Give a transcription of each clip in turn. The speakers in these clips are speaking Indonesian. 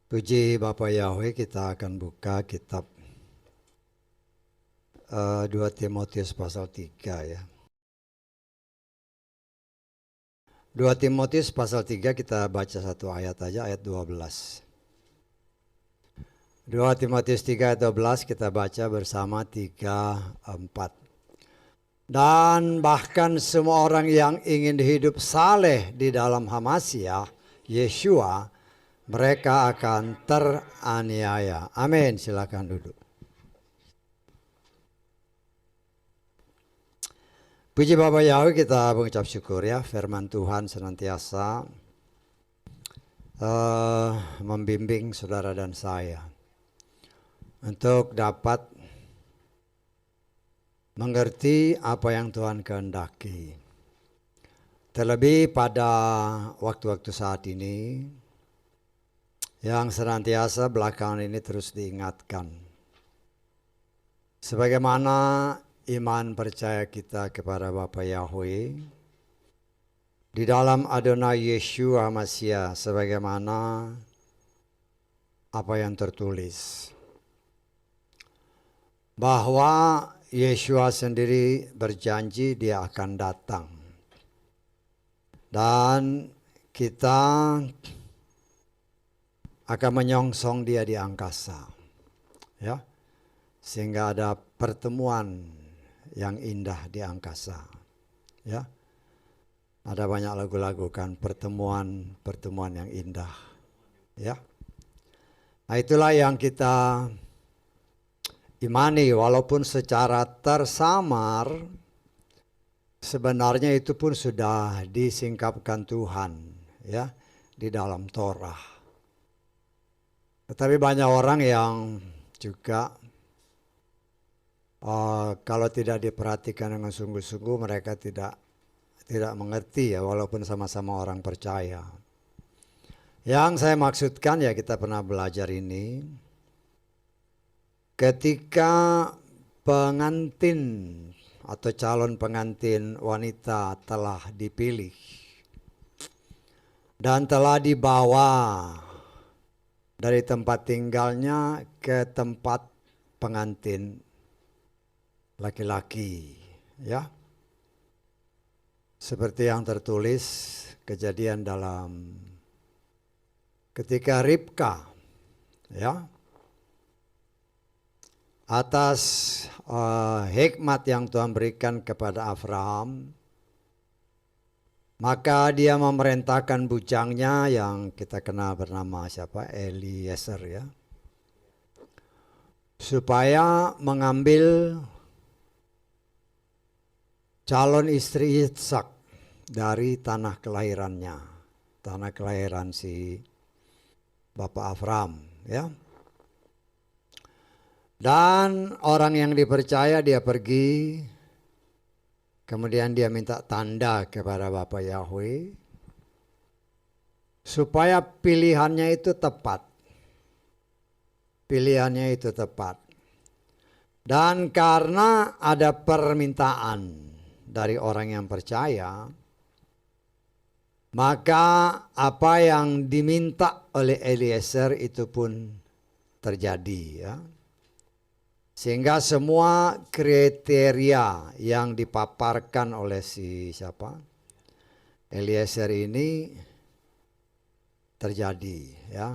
Puji Bapa Yahweh, kita akan buka kitab 2 Timotius pasal 3 ya. 2 Timotius pasal 3 kita baca satu ayat aja, ayat 12. 2 Timotius 3 ayat 12 kita baca bersama 3-4. Dan bahkan semua orang yang ingin hidup saleh di dalam Hamasyah, Yeshua, mereka akan teraniaya. Amin. Silakan duduk. Puji Bapa Yahweh, kita mengucap syukur ya, firman Tuhan senantiasa membimbing saudara dan saya untuk dapat mengerti apa yang Tuhan kehendaki. Terlebih pada waktu-waktu saat ini yang senantiasa belakangan ini terus diingatkan. Sebagaimana iman percaya kita kepada Bapa Yahweh di dalam Adonai Yeshua Mashiach, sebagaimana apa yang tertulis. Bahwa Yeshua sendiri berjanji dia akan datang. Dan kita akan menyongsong dia di angkasa, ya, sehingga ada pertemuan yang indah di angkasa, ya. Ada banyak lagu-lagu kan, pertemuan yang indah, ya. Nah, itulah yang kita imani, walaupun secara tersamar sebenarnya itu pun sudah disingkapkan Tuhan, ya, di dalam Torah. Tetapi banyak orang yang juga kalau tidak diperhatikan dengan sungguh-sungguh mereka tidak mengerti ya, walaupun sama-sama orang percaya. Yang saya maksudkan ya, kita pernah belajar ini, ketika pengantin atau calon pengantin wanita telah dipilih dan telah dibawa dari tempat tinggalnya ke tempat pengantin laki-laki, ya. Seperti yang tertulis kejadian dalam ketika Ribka, ya, atas hikmat yang Tuhan berikan kepada Abraham, maka dia memerintahkan bujangnya yang kita kenal bernama siapa? Eliezer, ya, supaya mengambil calon istri Ishak dari tanah kelahirannya, tanah kelahiran si Bapak Abraham, ya. Dan orang yang dipercaya dia pergi, kemudian dia minta tanda kepada Bapa Yahweh supaya pilihannya itu tepat. Pilihannya itu tepat. Dan karena ada permintaan dari orang yang percaya, maka apa yang diminta oleh Eliezer itu pun terjadi, ya. Sehingga semua kriteria yang dipaparkan oleh si siapa? Eliezer ini terjadi, ya.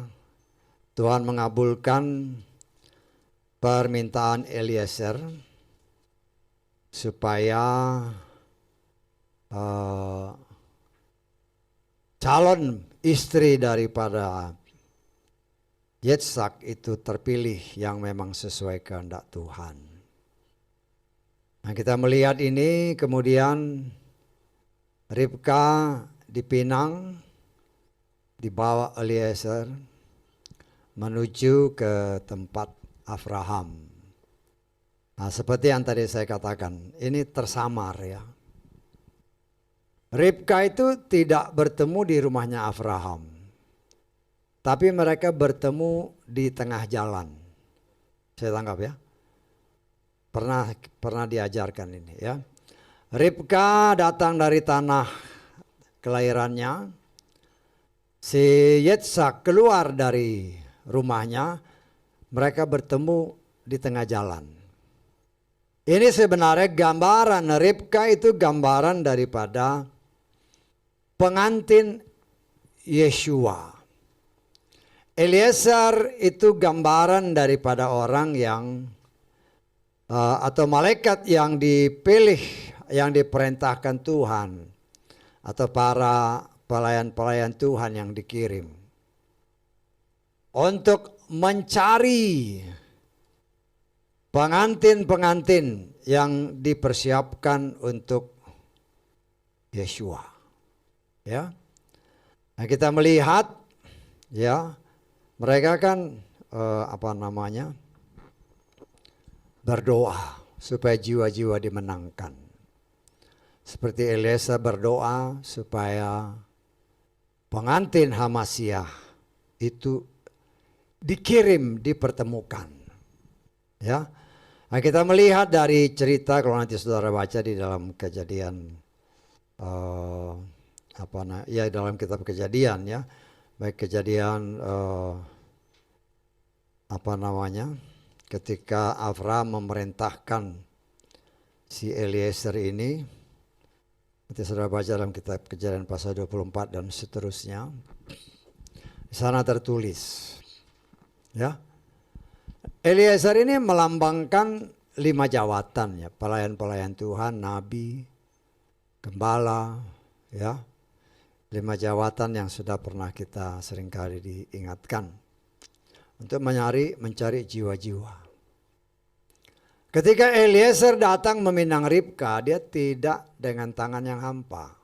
Tuhan mengabulkan permintaan Eliezer supaya calon istri daripada Yitzhak itu terpilih yang memang sesuai kehendak Tuhan. Nah, kita melihat ini, kemudian Ribka dipinang, dibawa Eliezer menuju ke tempat Abraham. Nah, seperti yang tadi saya katakan, ini tersamar, ya. Ribka itu tidak bertemu di rumahnya Abraham, tapi mereka bertemu di tengah jalan. Saya tangkap, ya. Pernah diajarkan ini, ya. Ribka datang dari tanah kelahirannya, si Yitzhak keluar dari rumahnya, mereka bertemu di tengah jalan. Ini sebenarnya gambaran, Ribka itu gambaran daripada pengantin Yeshua. Eliezer itu gambaran daripada orang yang atau malaikat yang dipilih, yang diperintahkan Tuhan, atau para pelayan-pelayan Tuhan yang dikirim untuk mencari pengantin-pengantin yang dipersiapkan untuk Yeshua. Ya. Nah, kita melihat ya, mereka kan berdoa supaya jiwa-jiwa dimenangkan. Seperti Eliezer berdoa supaya pengantin Hamasyah itu dikirim, dipertemukan. Ya. Nah, kita melihat dari cerita, kalau nanti saudara baca di dalam Kejadian dalam kitab Kejadian ya, baik Kejadian ketika Abraham memerintahkan si Eliezer ini, nanti saudara baca dalam kitab Kejadian pasal 24 dan seterusnya, di sana tertulis ya, Eliezer ini melambangkan 5 jawatan ya, pelayan-pelayan Tuhan, nabi, gembala ya, 5 jawatan yang sudah pernah kita seringkali diingatkan untuk mencari jiwa-jiwa. Ketika Eliezer datang meminang Ribka, dia tidak dengan tangan yang hampa,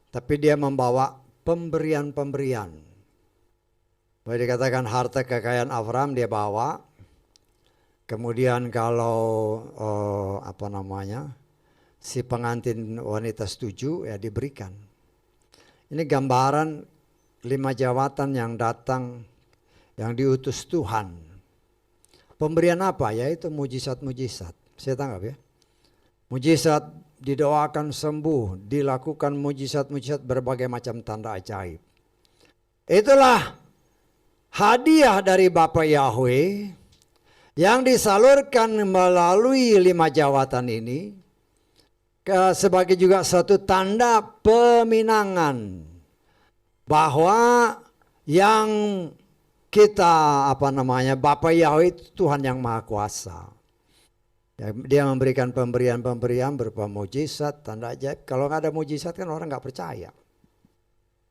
tapi dia membawa pemberian-pemberian. Boleh dikatakan harta kekayaan Abraham dia bawa. Kemudian kalau si pengantin wanita setuju ya diberikan. Ini gambaran 5 jawatan yang datang, yang diutus Tuhan. Pemberian apa? Yaitu mujizat-mujizat. Saya tangkap ya. Mujizat, didoakan sembuh, dilakukan mujizat-mujizat, berbagai macam tanda ajaib. Itulah hadiah dari Bapa Yahweh yang disalurkan melalui 5 jawatan ini sebagai juga satu tanda peminangan bahwa yang kita Bapa Yahweh itu Tuhan yang Maha Kuasa. Dia memberikan pemberian-pemberian berupa mujizat, tanda ajaib. Kalau nggak ada mujizat kan orang nggak percaya,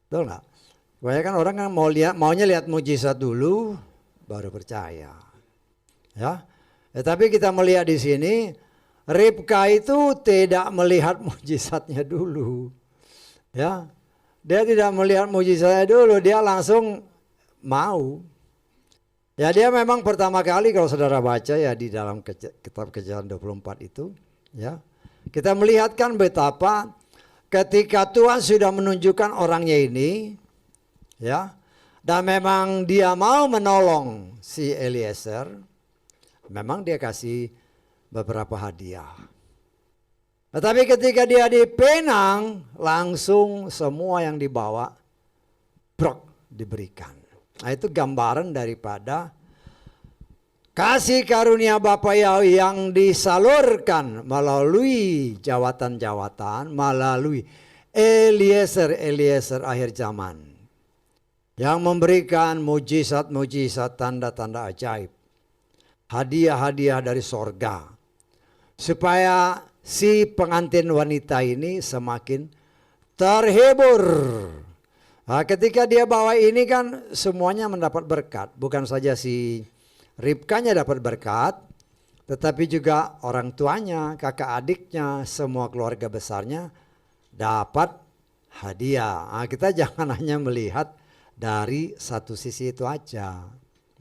betul nggak? Kebanyakan orang kan maunya lihat mujizat dulu baru percaya. Ya, tapi kita melihat di sini Ribka itu tidak melihat mujizatnya dulu. Ya, dia tidak melihat mujizatnya dulu, dia langsung mau. Ya, dia memang pertama kali kalau saudara baca ya di dalam kitab Kejadian 24 itu ya, kita melihatkan betapa ketika Tuhan sudah menunjukkan orangnya ini ya, dan memang dia mau menolong si Eliezer, memang dia kasih beberapa hadiah. Tetapi ketika dia di Penang, langsung semua yang dibawa diberikan. Nah, itu gambaran daripada kasih karunia Bapa Yahweh yang disalurkan melalui jawatan-jawatan, melalui Eliezer akhir zaman, yang memberikan mujizat-mujizat, tanda-tanda ajaib, hadiah-hadiah dari sorga, supaya si pengantin wanita ini semakin terhibur. Nah, ketika dia bawa ini kan semuanya mendapat berkat. Bukan saja si Ribkanya dapat berkat, tetapi juga orang tuanya, kakak adiknya, semua keluarga besarnya dapat hadiah. Nah, kita jangan hanya melihat dari satu sisi itu aja.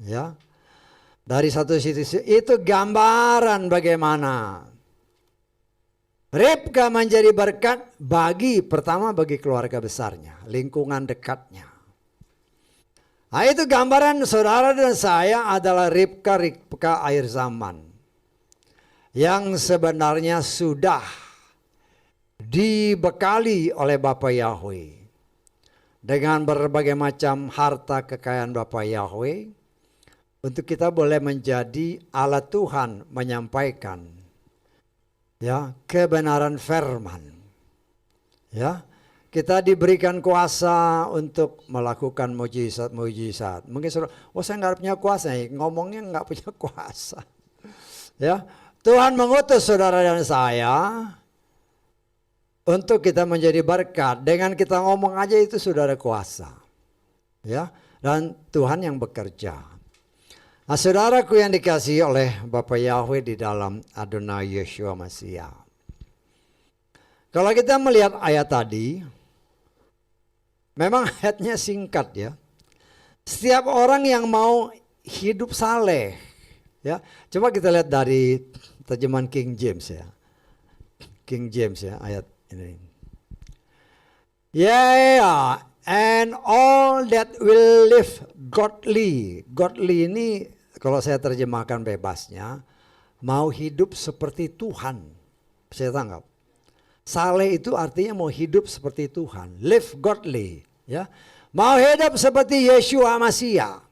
Ya, dari satu sisi itu gambaran bagaimana Ribka menjadi berkat pertama bagi keluarga besarnya, lingkungan dekatnya. Nah, itu gambaran saudara dan saya adalah Ribka akhir zaman, yang sebenarnya sudah dibekali oleh Bapa Yahweh dengan berbagai macam harta kekayaan Bapa Yahweh, untuk kita boleh menjadi alat Tuhan menyampaikan ya kebenaran firman. Ya, kita diberikan kuasa untuk melakukan mujizat-mujizat. Mungkin saya nggak punya kuasa, ngomongnya nggak punya kuasa. Ya, Tuhan mengutus saudara dan saya untuk kita menjadi berkat. Dengan kita ngomong aja itu sudah ada kuasa. Ya, dan Tuhan yang bekerja. Nah, saudaraku yang dikasihi oleh Bapa Yahweh di dalam Adonai Yeshua Mashiach. Kalau kita melihat ayat tadi, memang ayatnya singkat ya. Setiap orang yang mau hidup saleh, ya. Coba kita lihat dari terjemahan King James ya. King James ya ayat ini. Yeah, and all that will live godly. Godly ini kalau saya terjemahkan bebasnya, mau hidup seperti Tuhan. Saya tangkap. Saleh itu artinya mau hidup seperti Tuhan. Live godly. Ya. Mau hidup seperti Yeshua Mashiach.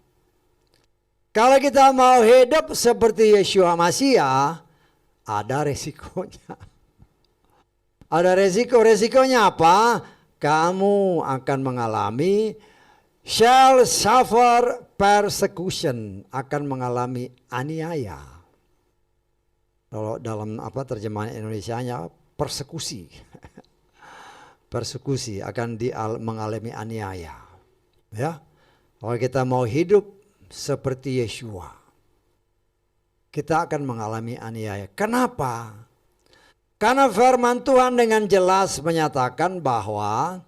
Kalau kita mau hidup seperti Yeshua Mashiach, ada resikonya. Ada resikonya apa? Kamu akan mengalami shall suffer persecution, akan mengalami aniaya. Kalau dalam terjemahan Indonesianya persekusi. Persekusi akan mengalami aniaya. Ya. Kalau kita mau hidup seperti Yeshua, kita akan mengalami aniaya. Kenapa? Karena firman Tuhan dengan jelas menyatakan bahwa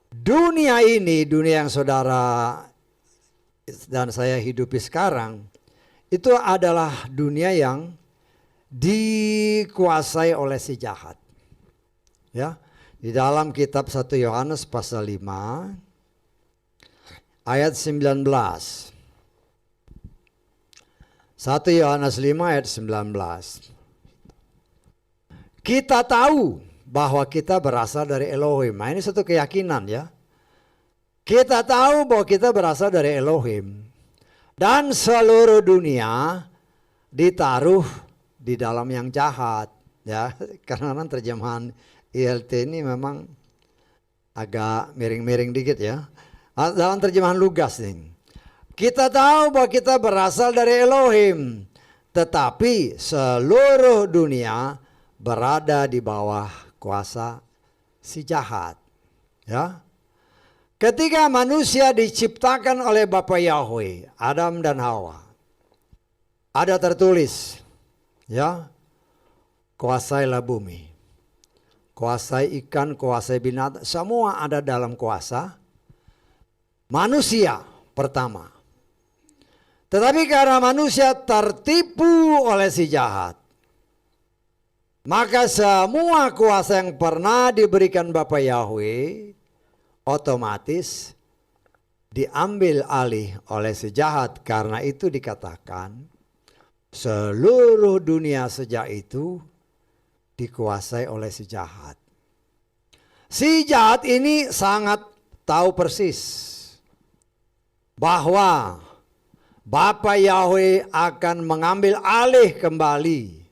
dunia ini, dunia yang saudara dan saya hidupi sekarang, itu adalah dunia yang dikuasai oleh si jahat. Ya, di dalam kitab 1 Yohanes pasal 5 ayat 19. 1 Yohanes 5 ayat 19. Kita tahu bahwa kita berasal dari Elohim. Nah, ini satu keyakinan ya. Kita tahu bahwa kita berasal dari Elohim. Dan seluruh dunia ditaruh di dalam yang jahat. Ya, karena terjemahan ILT ini memang agak miring-miring dikit ya. Dalam terjemahan Lugas nih. Kita tahu bahwa kita berasal dari Elohim. Tetapi seluruh dunia berada di bawah kuasa si jahat. Ya. Ketika manusia diciptakan oleh Bapa Yahweh, Adam dan Hawa, ada tertulis, ya, kuasailah bumi, kuasai ikan, kuasai binatang, semua ada dalam kuasa manusia pertama. Tetapi karena manusia tertipu oleh si jahat, maka semua kuasa yang pernah diberikan Bapa Yahweh otomatis diambil alih oleh si jahat. Karena itu dikatakan seluruh dunia sejak itu dikuasai oleh si jahat. Si jahat ini sangat tahu persis bahwa Bapa Yahweh akan mengambil alih kembali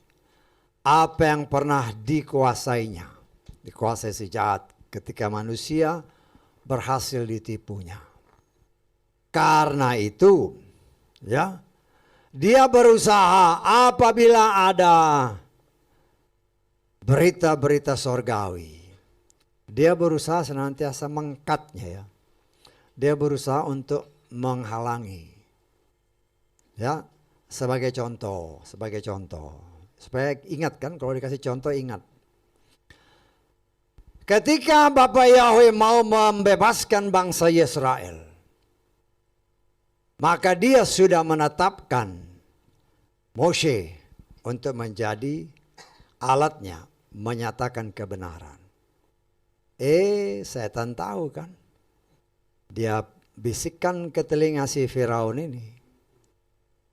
apa yang pernah dikuasainya, dikuasai si jahat ketika manusia berhasil ditipunya. Karena itu, ya, dia berusaha apabila ada berita-berita sorgawi, dia berusaha senantiasa mengkatnya ya. Dia berusaha untuk menghalangi. Ya, sebagai contoh. Supaya ingat kan, kalau dikasih contoh ingat. Ketika Bapa Yahweh mau membebaskan bangsa Israel, maka dia sudah menetapkan Moshe untuk menjadi alatnya menyatakan kebenaran. Setan tahu kan. Dia bisikkan ke telinga si Firaun ini,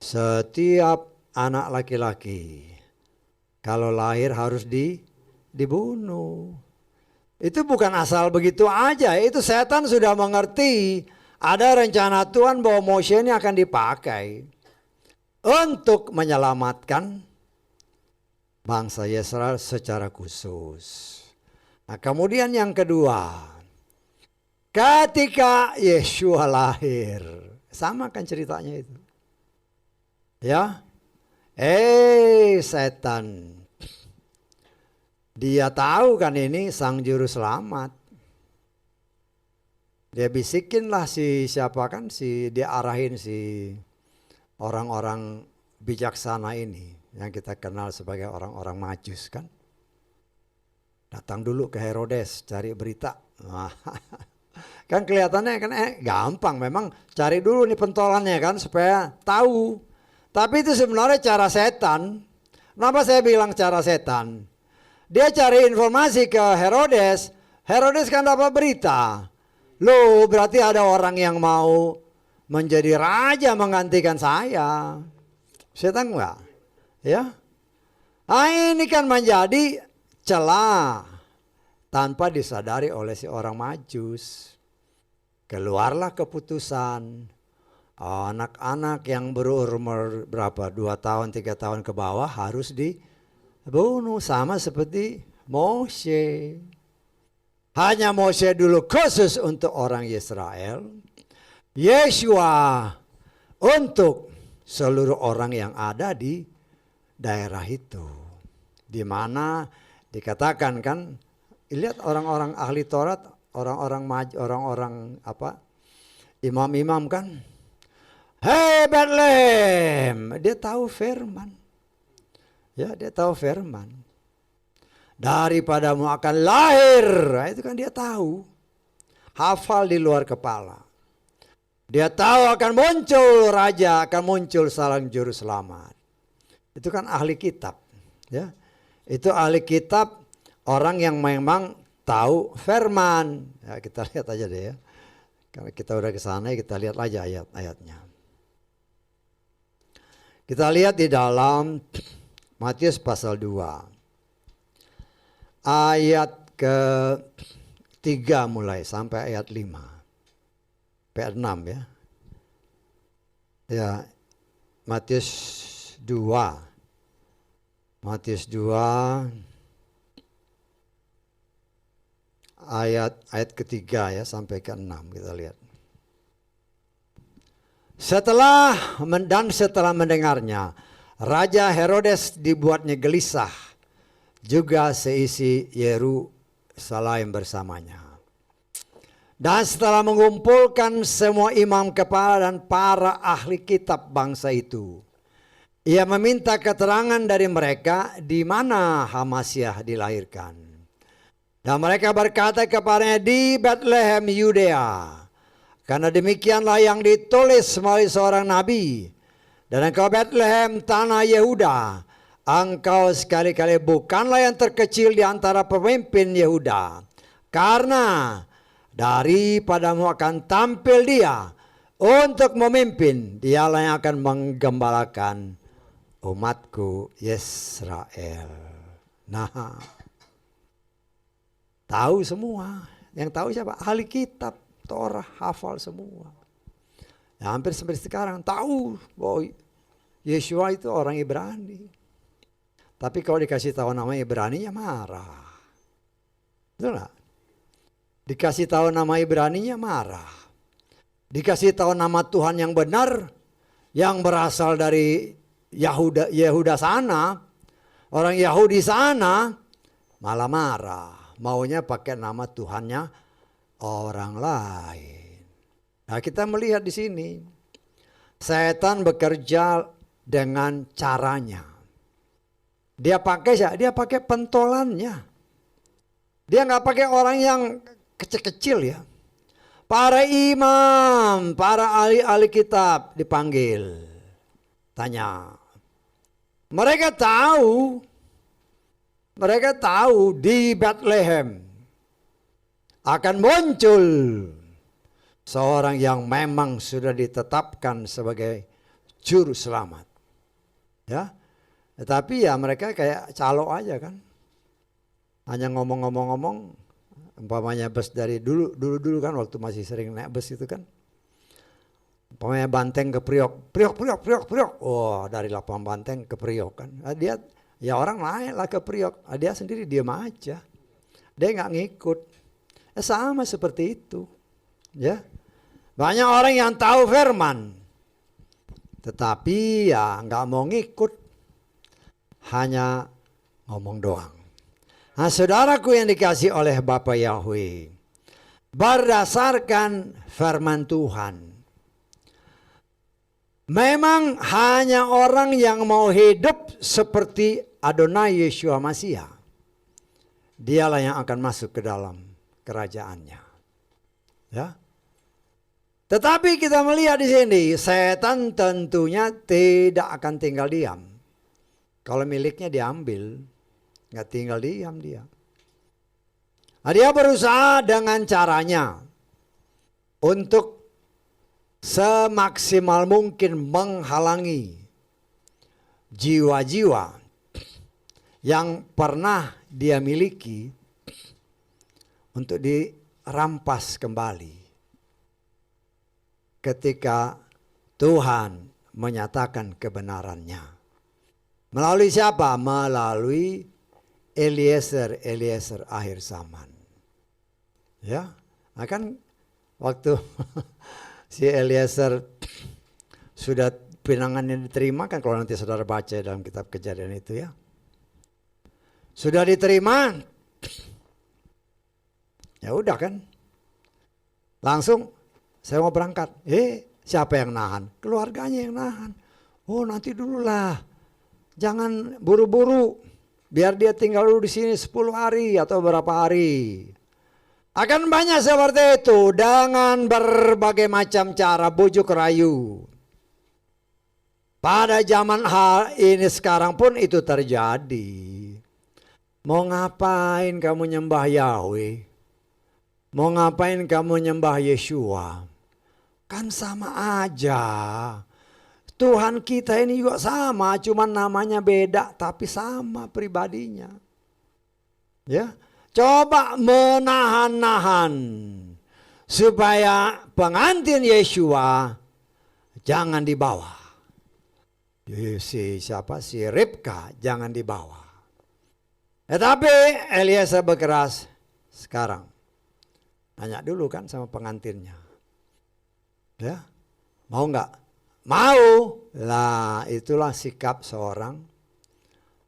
setiap anak laki-laki kalau lahir harus dibunuh. Itu bukan asal begitu aja, itu setan sudah mengerti ada rencana Tuhan bahwa Moshe ini akan dipakai untuk menyelamatkan bangsa Israel secara khusus. Nah, kemudian yang kedua, ketika Yeshua lahir, sama kan ceritanya itu. Ya, setan, dia tahu kan ini sang juru selamat. Dia bisikin lah dia arahin si orang-orang bijaksana ini yang kita kenal sebagai orang-orang Majus kan. Datang dulu ke Herodes cari berita. Kan kelihatannya kan gampang, memang cari dulu nih pentolannya kan supaya tahu. Tapi itu sebenarnya cara setan. Kenapa saya bilang cara setan? Dia cari informasi ke Herodes. Herodes kan dapat berita. Loh, berarti ada orang yang mau menjadi raja menggantikan saya. Setan enggak? Ya. Nah, ini kan menjadi celah tanpa disadari oleh si orang Majus. Keluarlah keputusan, anak-anak yang berumur berapa, 2 tahun 3 tahun ke bawah harus dibunuh, sama seperti Moshe. Hanya Moshe dulu khusus untuk orang Israel, Yeshua untuk seluruh orang yang ada di daerah itu. Di mana dikatakan kan, lihat orang-orang ahli Taurat, orang-orang imam-imam kan. Hei Bethlehem, dia tahu firman. Ya, dia tahu firman. Daripadamu akan lahir, nah, itu kan dia tahu. Hafal di luar kepala. Dia tahu akan muncul raja, akan muncul sang juru selamat. Itu kan ahli kitab, ya. Itu ahli kitab, orang yang memang tahu firman. Ya, kita lihat aja deh ya. Karena kita udah ke sana, kita lihat aja ayat-ayatnya. Kita lihat di dalam Matius pasal 2. Ayat ke-3 mulai sampai ayat 5. Sampai 6 ya. Ya, Matius 2. Matius 2 ayat ketiga ya sampai ke-6 kita lihat. Setelah mendengarnya, Raja Herodes dibuatnya gelisah, juga seisi Yerusalem bersamanya. Dan setelah mengumpulkan semua imam kepala dan para ahli kitab bangsa itu, ia meminta keterangan dari mereka di mana Hamasyah dilahirkan. Dan mereka berkata kepadanya, di Bethlehem Yudea. Karena demikianlah yang ditulis melalui seorang nabi. Dan engkau Bethlehem tanah Yehuda, engkau sekali-kali bukanlah yang terkecil di antara pemimpin Yehuda. Karena daripadamu akan tampil dia untuk memimpin. Dialah yang akan menggembalakan umatku Yisrael. Nah, tahu semua. Yang tahu siapa? Ahli kitab Torah, hafal semua. Ya, hampir seperti sekarang tahu bahwa Yeshua itu orang Ibrani. Tapi kalau dikasih tahu nama Ibraninya marah. Betul nggak? Dikasih tahu nama Ibraninya marah. Dikasih tahu nama Tuhan yang benar, yang berasal dari Yehuda sana, orang Yahudi sana, malah marah. Maunya pakai nama Tuhannya orang lain. Nah, kita melihat di sini, setan bekerja dengan caranya. Dia pakai pentolannya. Dia nggak pakai orang yang kecil-kecil ya. Para imam, para ahli kitab dipanggil. Tanya. Mereka tahu di Bethlehem akan muncul seorang yang memang sudah ditetapkan sebagai juru selamat. Ya. Tetapi ya mereka kayak calo aja kan. Hanya ngomong-ngomong, Umpamanya bus dari dulu kan waktu masih sering naik bus itu kan. Umpamanya Banteng ke Priok. Priok. Oh, dari lapangan Banteng ke Priok kan. Dia ya orang naik lah ke Priok. Dia sendiri diam aja. Dia nggak ngikut. Sama seperti itu. Ya. Banyak orang yang tahu firman. Tetapi ya nggak mau ngikut. Hanya ngomong doang. Nah, saudaraku yang dikasih oleh Bapa Yahweh, berdasarkan firman Tuhan, memang hanya orang yang mau hidup seperti Adonai Yeshua Mashiach, dialah yang akan masuk ke dalam kerajaannya. Ya. Tetapi kita melihat di sini, setan tentunya tidak akan tinggal diam. Kalau miliknya diambil, nggak tinggal diam dia. Nah, dia berusaha dengan caranya untuk semaksimal mungkin menghalangi jiwa-jiwa yang pernah dia miliki untuk dirampas kembali ketika Tuhan menyatakan kebenarannya. Melalui siapa? Melalui Eliezer akhir zaman. Ya, akan waktu si Eliezer sudah pinangannya diterima kan, kalau nanti saudara baca dalam kitab Kejadian itu ya. Sudah diterima. Ya udah kan. Langsung saya mau berangkat. Siapa yang nahan? Keluarganya yang nahan. Oh, nanti dululah. Jangan buru-buru. Biar dia tinggal dulu di sini 10 hari atau berapa hari. Akan banyak seperti itu dengan berbagai macam cara bujuk rayu. Pada zaman ini sekarang pun itu terjadi. Mau ngapain kamu nyembah Yahweh? Mau ngapain kamu nyembah Yeshua? Kan sama aja. Tuhan kita ini juga sama, cuman namanya beda tapi sama pribadinya. Ya, coba menahan-nahan supaya pengantin Yeshua jangan dibawa. Si Ribka jangan dibawa. Tetapi Eliezer berkeras sekarang. Tanya dulu kan sama pengantinnya. Ya, mau nggak? Mau. Lah itulah sikap seorang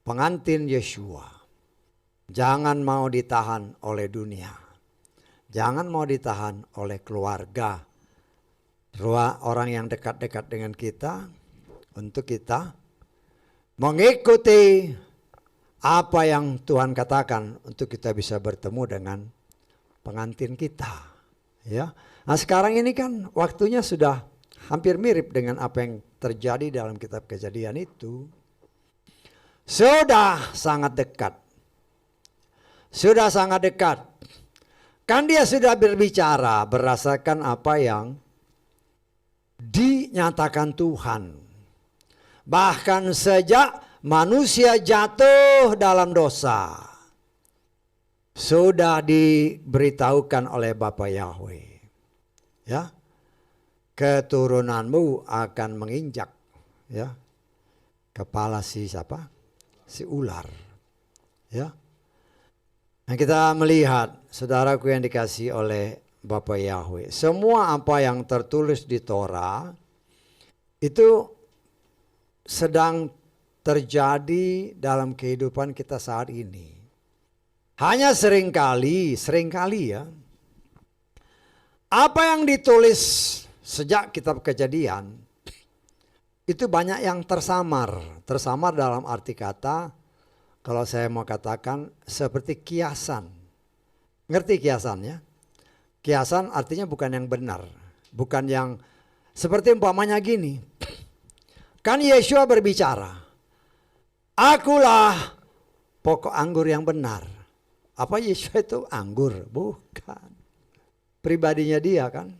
pengantin Yeshua. Jangan mau ditahan oleh dunia. Jangan mau ditahan oleh keluarga. Orang yang dekat-dekat dengan kita. Untuk kita mengikuti apa yang Tuhan katakan. Untuk kita bisa bertemu dengan pengantin kita. Ya. Nah sekarang ini kan waktunya sudah hampir mirip dengan apa yang terjadi dalam kitab Kejadian itu. Sudah sangat dekat. Sudah sangat dekat. Kan dia sudah berbicara berdasarkan apa yang dinyatakan Tuhan. Bahkan sejak manusia jatuh dalam dosa, sudah diberitahukan oleh Bapa Yahweh. Ya. Keturunanmu akan menginjak ya kepala si siapa? Si ular. Ya. Nah, kita melihat saudaraku yang dikasih oleh Bapa Yahweh, semua apa yang tertulis di Torah itu sedang terjadi dalam kehidupan kita saat ini. Hanya seringkali ya, apa yang ditulis sejak kitab Kejadian itu banyak yang tersamar dalam arti kata, kalau saya mau katakan seperti kiasan. Ngerti kiasan ya? Kiasan artinya bukan yang benar, bukan yang seperti umpamanya gini. Kan Yeshua berbicara, akulah pokok anggur yang benar. Apa Yeshua itu anggur? Bukan. Pribadinya dia kan.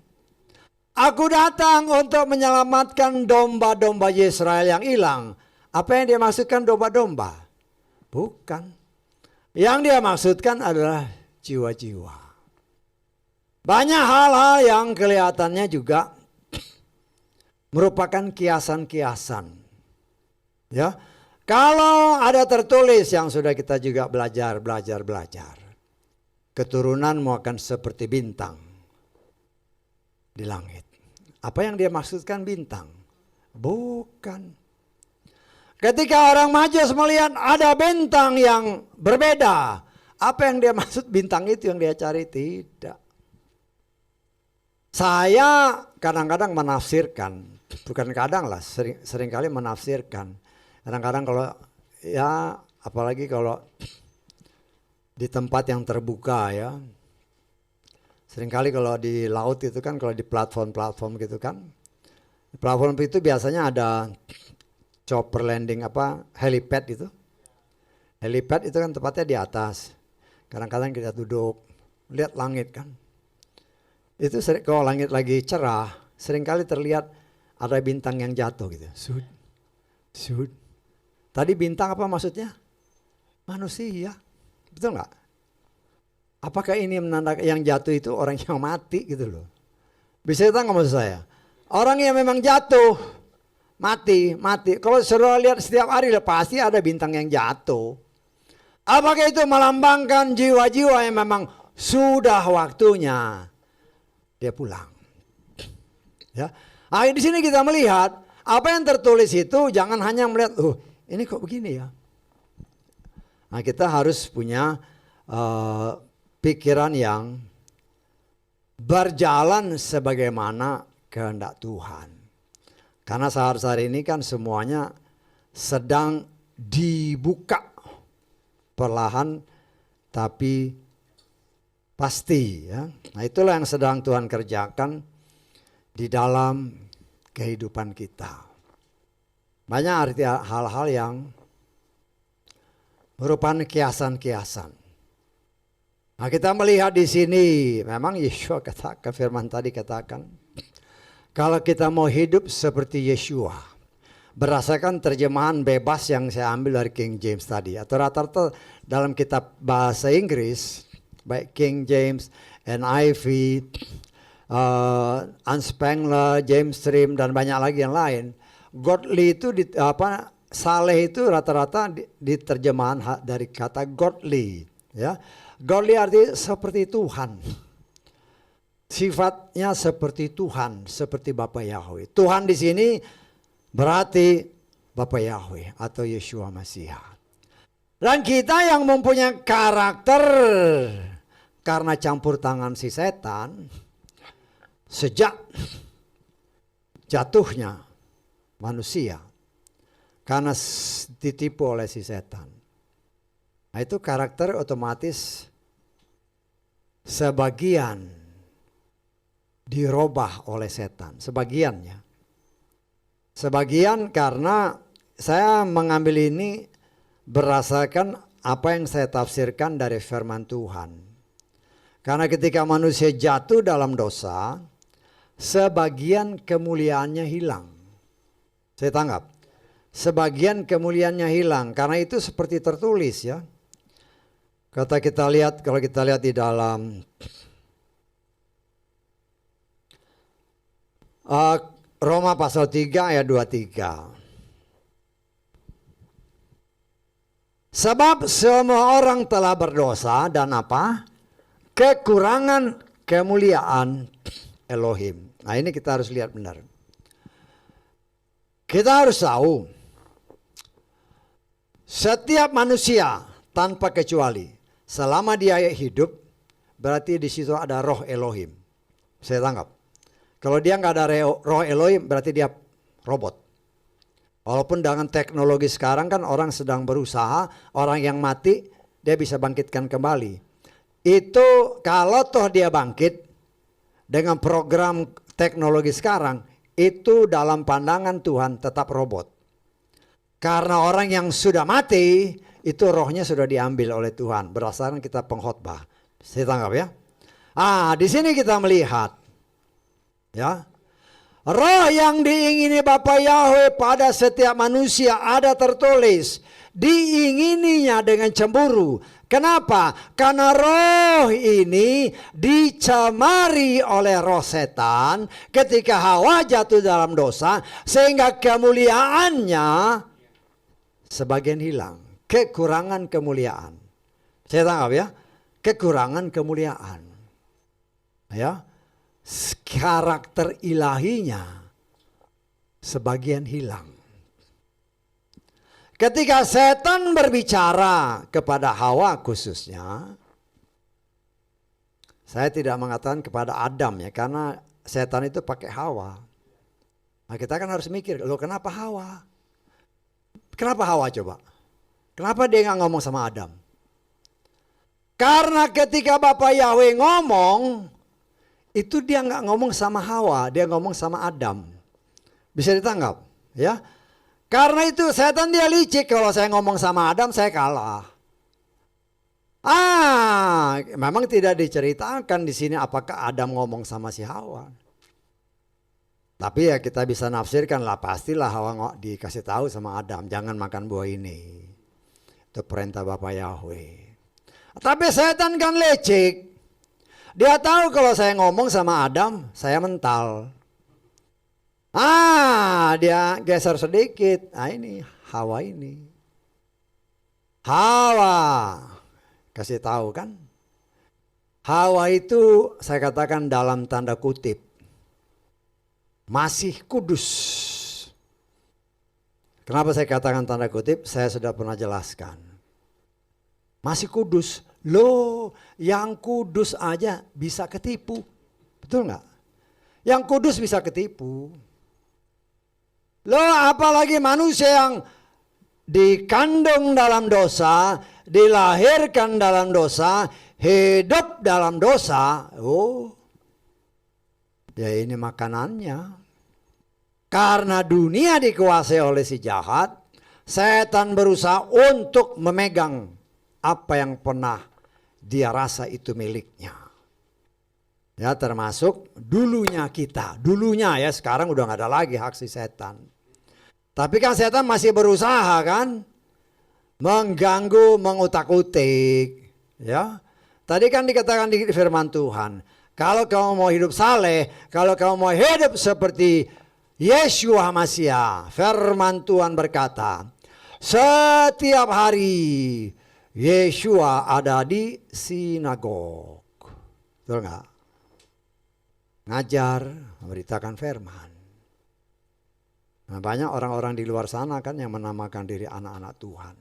Aku datang untuk menyelamatkan domba-domba Israel yang hilang. Apa yang dia maksudkan domba-domba? Bukan. Yang dia maksudkan adalah jiwa-jiwa. Banyak hal-hal yang kelihatannya juga merupakan kiasan-kiasan. Ya, kalau ada tertulis yang sudah kita juga belajar. Keturunanmu akan seperti bintang di langit. Apa yang dia maksudkan bintang? Bukan. Ketika orang Majus melihat ada bintang yang berbeda, apa yang dia maksud bintang itu yang dia cari? Tidak. Saya kadang-kadang menafsirkan, bukan kadang lah, seringkali menafsirkan. Kadang-kadang kalau ya apalagi kalau di tempat yang terbuka ya. Seringkali kalau di laut itu kan, kalau di platform-platform gitu kan. Platform itu biasanya ada chopper landing helipad itu. Helipad itu kan tempatnya di atas. Kadang-kadang kita duduk lihat langit kan. Itu kalau langit lagi cerah, seringkali terlihat ada bintang yang jatuh gitu. Sud. Tadi bintang apa maksudnya? Manusia. Betul nggak? Apakah ini menandakan yang jatuh itu orang yang mati gitu loh? Bisa tahu nggak maksud saya? Orang yang memang jatuh. Mati. Kalau saudara lihat setiap hari pasti ada bintang yang jatuh. Apakah itu melambangkan jiwa-jiwa yang memang sudah waktunya dia pulang? Ya. Nah, di sini kita melihat apa yang tertulis itu jangan hanya melihat, ini kok begini ya. Nah, kita harus punya pikiran yang berjalan sebagaimana kehendak Tuhan. Karena sehari-hari ini kan semuanya sedang dibuka perlahan tapi pasti ya. Nah, itulah yang sedang Tuhan kerjakan di dalam kehidupan kita. Banyak arti hal-hal yang merupakan kiasan-kiasan. Nah, kita melihat di sini memang Yeshua katakan, firman tadi katakan, kalau kita mau hidup seperti Yeshua, berdasarkan terjemahan bebas yang saya ambil dari King James tadi, atau rata-rata dalam kitab bahasa Inggris, baik King James, NIV, Unspangler, James Stream, dan banyak lagi yang lain. Godly itu saleh itu rata-rata di terjemahan dari kata godly, ya. Godly artinya seperti Tuhan. Sifatnya seperti Tuhan, seperti Bapa Yahweh. Tuhan di sini berarti Bapa Yahweh atau Yeshua Masiha. Dan kita yang mempunyai karakter karena campur tangan si setan sejak jatuhnya manusia karena ditipu oleh si setan. Nah, itu karakter otomatis sebagian dirubah oleh setan, sebagiannya. Sebagian karena saya mengambil ini berdasarkan apa yang saya tafsirkan dari firman Tuhan. Karena ketika manusia jatuh dalam dosa, sebagian kemuliaannya hilang. Saya tanggap. Sebagian kemuliaannya hilang, karena itu seperti tertulis ya. Kalau kita lihat di dalam Roma pasal 3 ayat 23. Sebab semua orang telah berdosa dan kekurangan kemuliaan Elohim. Nah, ini kita harus lihat benar. Kita harus tahu setiap manusia tanpa kecuali selama dia hidup berarti di situ ada roh Elohim. Saya tangkap. Kalau dia nggak ada roh Elohim berarti dia robot. Walaupun dengan teknologi sekarang kan orang sedang berusaha, orang yang mati dia bisa bangkitkan kembali. Itu kalau toh dia bangkit dengan program teknologi sekarang, itu dalam pandangan Tuhan tetap robot. Karena orang yang sudah mati, itu rohnya sudah diambil oleh Tuhan berdasarkan kita pengkhotbah. Saya tangkap ya. Di sini kita melihat ya, roh yang diingini Bapa Yahweh pada setiap manusia ada tertulis diingininya dengan cemburu. Kenapa? Karena roh ini dicemari oleh roh setan ketika Hawa jatuh dalam dosa, sehingga kemuliaannya sebagian hilang. Kekurangan kemuliaan. Saya tangkap ya. Kekurangan kemuliaan. Ya. Karakter ilahinya sebagian hilang. Ketika setan berbicara kepada Hawa khususnya, saya tidak mengatakan kepada Adam ya, karena setan itu pakai Hawa. Nah kita kan harus mikir, loh kenapa Hawa? Kenapa Hawa coba? Kenapa dia nggak ngomong sama Adam? Karena ketika Bapak Yahweh ngomong, itu dia nggak ngomong sama Hawa, dia ngomong sama Adam. Bisa ditangkap ya? Karena itu setan dia licik, kalau saya ngomong sama Adam saya kalah. Memang tidak diceritakan di sini apakah Adam ngomong sama si Hawa. Tapi ya kita bisa nafsirkan lah, pastilah Hawa dikasih tahu sama Adam, jangan makan buah ini. Itu perintah Bapak Yahweh. Tapi setan kan licik. Dia tahu kalau saya ngomong sama Adam, saya mental. Dia geser sedikit. Ini Hawa ini. Hawa. Kasih tahu kan. Hawa itu saya katakan dalam tanda kutip. Masih kudus. Kenapa saya katakan tanda kutip? Saya sudah pernah jelaskan. Masih kudus. Loh, yang kudus aja bisa ketipu. Betul nggak? Yang kudus bisa ketipu. Loh, apalagi manusia yang dikandung dalam dosa, dilahirkan dalam dosa, hidup dalam dosa. Ya ini makanannya. Karena dunia dikuasai oleh si jahat, setan berusaha untuk memegang apa yang pernah dia rasa itu miliknya. Ya termasuk dulunya kita. Dulunya ya, sekarang udah gak ada lagi hak si setan. Tapi kan setan masih berusaha kan. Mengganggu, mengutak-utik. Ya. Tadi kan dikatakan di firman Tuhan. Kalau kamu mau hidup saleh, kalau kamu mau hidup seperti Yeshua Masiah. Firman Tuhan berkata. Setiap hari Yeshua ada di sinagog. Betul gak? Ngajar, memberitakan firman. Nah, banyak orang-orang di luar sana kan yang menamakan diri anak-anak Tuhan.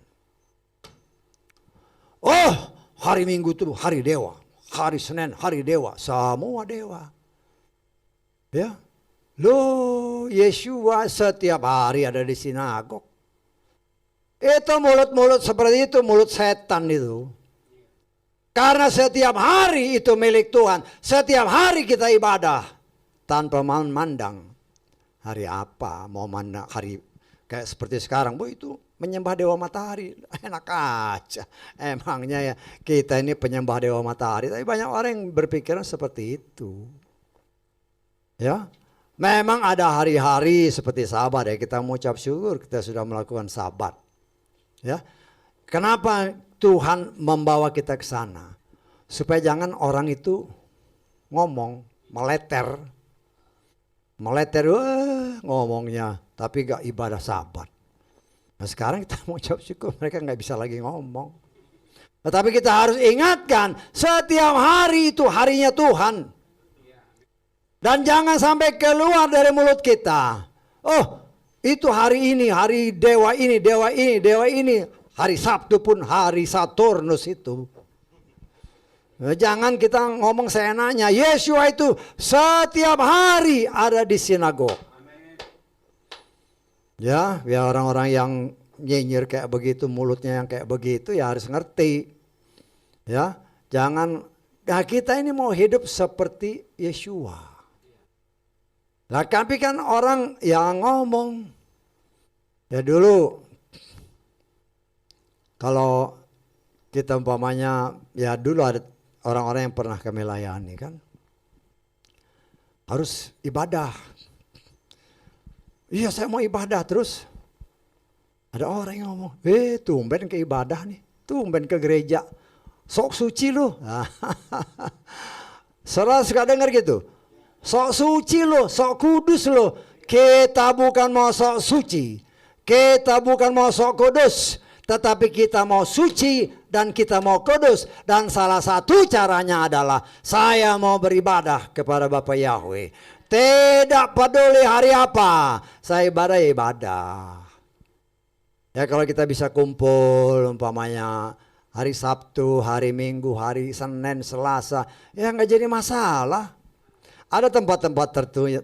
Oh, hari Minggu itu hari dewa. Hari Senin hari dewa. Semua dewa. Ya. Loh, Yeshua setiap hari ada di sinagog. Itu mulut-mulut seperti itu, mulut setan itu. Karena setiap hari itu milik Tuhan. Setiap hari kita ibadah. Tanpa memandang. Hari apa? Mau mandang hari kayak seperti sekarang. Bu itu menyembah dewa matahari. Enak aja. Emangnya ya kita ini penyembah dewa matahari. Tapi banyak orang yang berpikiran seperti itu. Ya. Memang ada hari-hari seperti Sabat ya. Kita mengucap syukur kita sudah melakukan Sabat. Ya. Kenapa Tuhan membawa kita ke sana? Supaya jangan orang itu ngomong, meleter. Meleter ngomongnya, tapi gak ibadah Sabat. Nah sekarang kita mau ucap syukur, mereka gak bisa lagi ngomong. Tetapi kita harus ingatkan, setiap hari itu harinya Tuhan. Dan jangan sampai keluar dari mulut kita. Oh, itu hari ini, hari dewa ini, dewa ini, dewa ini. Hari Sabtu pun hari Saturnus itu. Jangan kita ngomong seenaknya. Yeshua itu setiap hari ada di sinagog. Ya, biar orang-orang yang nyinyir kayak begitu, mulutnya yang kayak begitu ya harus ngerti. Ya, jangan. Nah kita ini mau hidup seperti Yeshua. Nah tapi kan orang yang ngomong. Ya dulu. Kalau kita umpamanya, ya dulu ada orang-orang yang pernah kami layani kan. Harus ibadah. Iya saya mau ibadah terus. Ada orang yang ngomong, tumben ke ibadah nih, tumben ke gereja, sok suci lu. Saudara suka dengar gitu, sok suci lu, sok kudus lu. Kita bukan mau sok suci, kita bukan mau sok kudus, tetapi kita mau suci dan kita mau kudus. Dan salah satu caranya adalah saya mau beribadah kepada Bapa Yahweh. Tidak peduli hari apa, saya ibadah. Ya kalau kita bisa kumpul umpamanya hari Sabtu, hari Minggu, hari Senin, Selasa, ya nggak jadi masalah. Ada tempat-tempat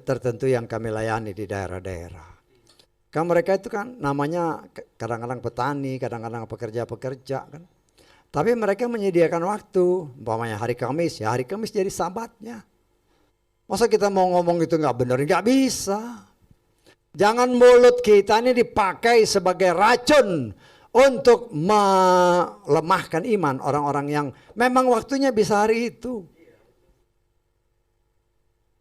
tertentu yang kami layani di daerah-daerah. Kan mereka itu kan namanya kadang-kadang petani, kadang-kadang pekerja-pekerja kan. Tapi mereka menyediakan waktu, umpamanya hari Kamis, ya hari Kamis jadi sabatnya. Masa kita mau ngomong itu nggak benar, nggak bisa. Jangan mulut kita ini dipakai sebagai racun untuk melemahkan iman orang-orang yang memang waktunya bisa hari itu.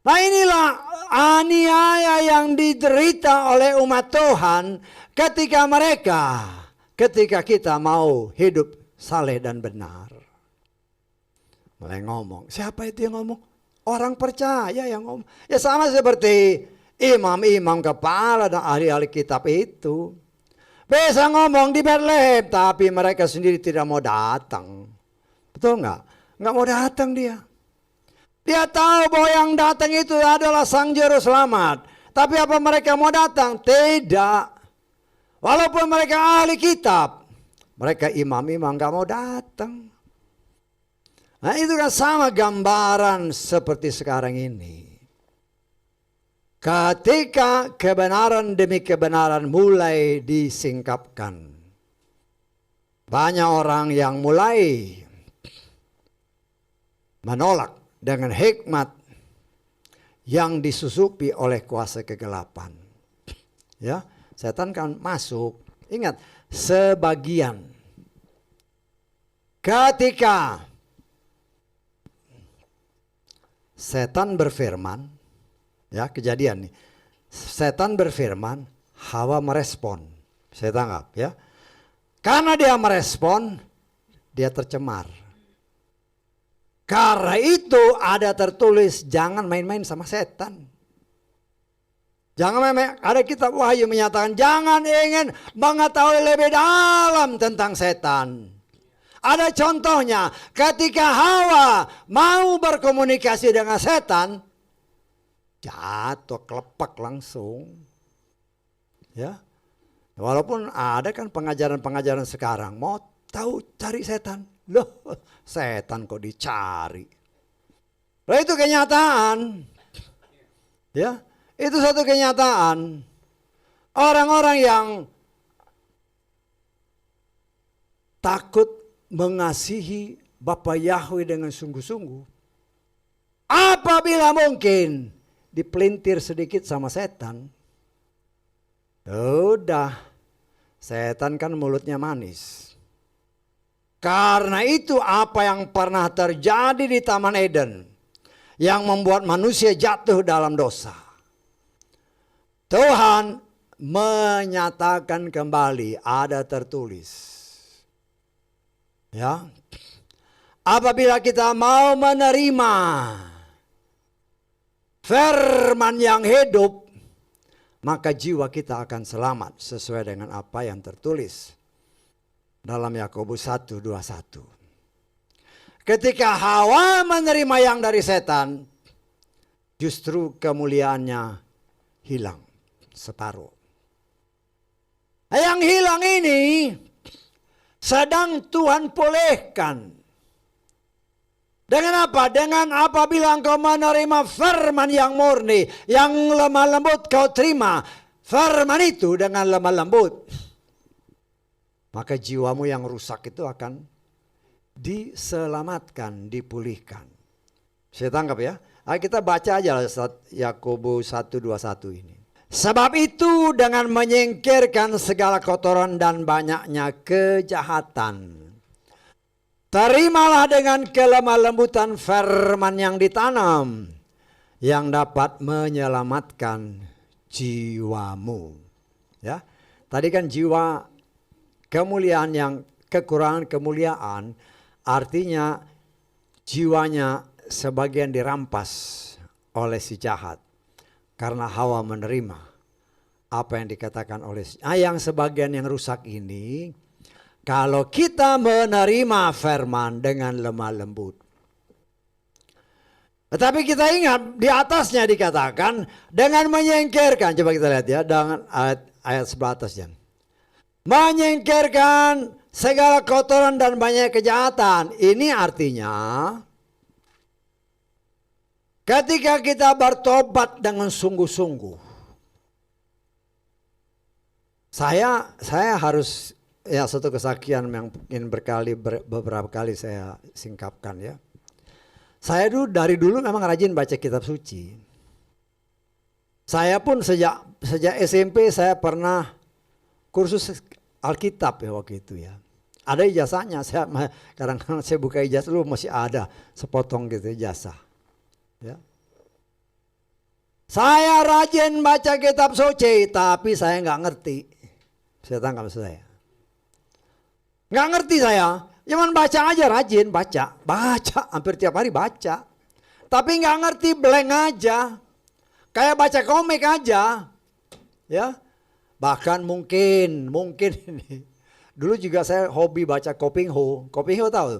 Nah inilah aniaya yang diderita oleh umat Tuhan ketika kita mau hidup saleh dan benar. Mulai ngomong, siapa itu yang ngomong? Orang percaya yang ngomong. Ya sama seperti imam-imam kepala dan ahli-ahli kitab itu. Bisa ngomong di Bethlehem, tapi mereka sendiri tidak mau datang. Betul nggak? Nggak mau datang dia. Dia tahu bahwa yang datang itu adalah Sang Juru Selamat. Tapi apa mereka mau datang? Tidak. Walaupun mereka ahli kitab, mereka imam-imam nggak mau datang. Nah itu kan sama gambaran seperti sekarang ini. Ketika kebenaran demi kebenaran mulai disingkapkan, banyak orang yang mulai menolak dengan hikmat yang disusupi oleh kuasa kegelapan. Ya, setan kan masuk. Ingat, sebagian. Ketika setan berfirman, ya kejadian nih. Setan berfirman, Hawa merespon. Saya tangkap ya. Karena dia merespon, dia tercemar. Karena itu ada tertulis jangan main-main sama setan. Jangan main-main. Ada kitab Wahyu menyatakan jangan ingin mengetahui lebih dalam tentang setan. Ada contohnya ketika Hawa mau berkomunikasi dengan setan, jatuh kelepak langsung. Ya. Walaupun ada kan pengajaran-pengajaran sekarang, mau tahu cari setan. Loh, setan kok dicari. Loh itu kenyataan. Ya, itu satu kenyataan. Orang-orang yang takut mengasihi Bapa Yahweh dengan sungguh-sungguh, apabila mungkin dipelintir sedikit sama setan, udah, setan kan mulutnya manis. Karena itu apa yang pernah terjadi di Taman Eden yang membuat manusia jatuh dalam dosa, Tuhan menyatakan kembali, ada tertulis. Ya, apabila kita mau menerima firman yang hidup, maka jiwa kita akan selamat sesuai dengan apa yang tertulis dalam Yakobus 1:21. Ketika Hawa menerima yang dari setan, justru kemuliaannya hilang separuh. Yang hilang ini sedang Tuhan pulihkan. Dengan apa? Dengan apabila engkau menerima firman yang murni, yang lemah lembut kau terima firman itu dengan lemah lembut, maka jiwamu yang rusak itu akan diselamatkan, dipulihkan. Saya tangkap ya. Ayo kita baca aja Yakobus 1:21 ini. Sebab itu dengan menyingkirkan segala kotoran dan banyaknya kejahatan, terimalah dengan kelemah lembutan firman yang ditanam, yang dapat menyelamatkan jiwamu. Ya, tadi kan jiwa kemuliaan yang kekurangan kemuliaan, artinya jiwanya sebagian dirampas oleh si jahat. Karena Hawa menerima apa yang dikatakan oleh yang sebagian yang rusak ini, kalau kita menerima firman dengan lemah lembut. Tetapi kita ingat di atasnya dikatakan dengan menyingkirkan. Coba kita lihat ya dengan ayat sebelah atasnya. Menyingkirkan segala kotoran dan banyak kejahatan. Ini artinya ketika kita bertobat dengan sungguh-sungguh. Saya harus ya satu kesaksian yang mungkin beberapa kali saya singkapkan ya. Saya dari dulu memang rajin baca kitab suci. Saya pun sejak SMP saya pernah kursus Alkitab ya waktu itu ya. Ada ijazahnya, kadang-kadang saya buka ijazah dulu masih ada sepotong gitu ijazah. Ya. Saya rajin baca kitab suci, tapi saya nggak ngerti. Saya tangkap saya. Nggak ngerti saya. Cuman baca aja rajin, baca hampir tiap hari baca. Tapi nggak ngerti, blank aja. Kayak baca komik aja. Ya. Bahkan mungkin ini. Dulu juga saya hobi baca Kopingho. Kopingho tahu?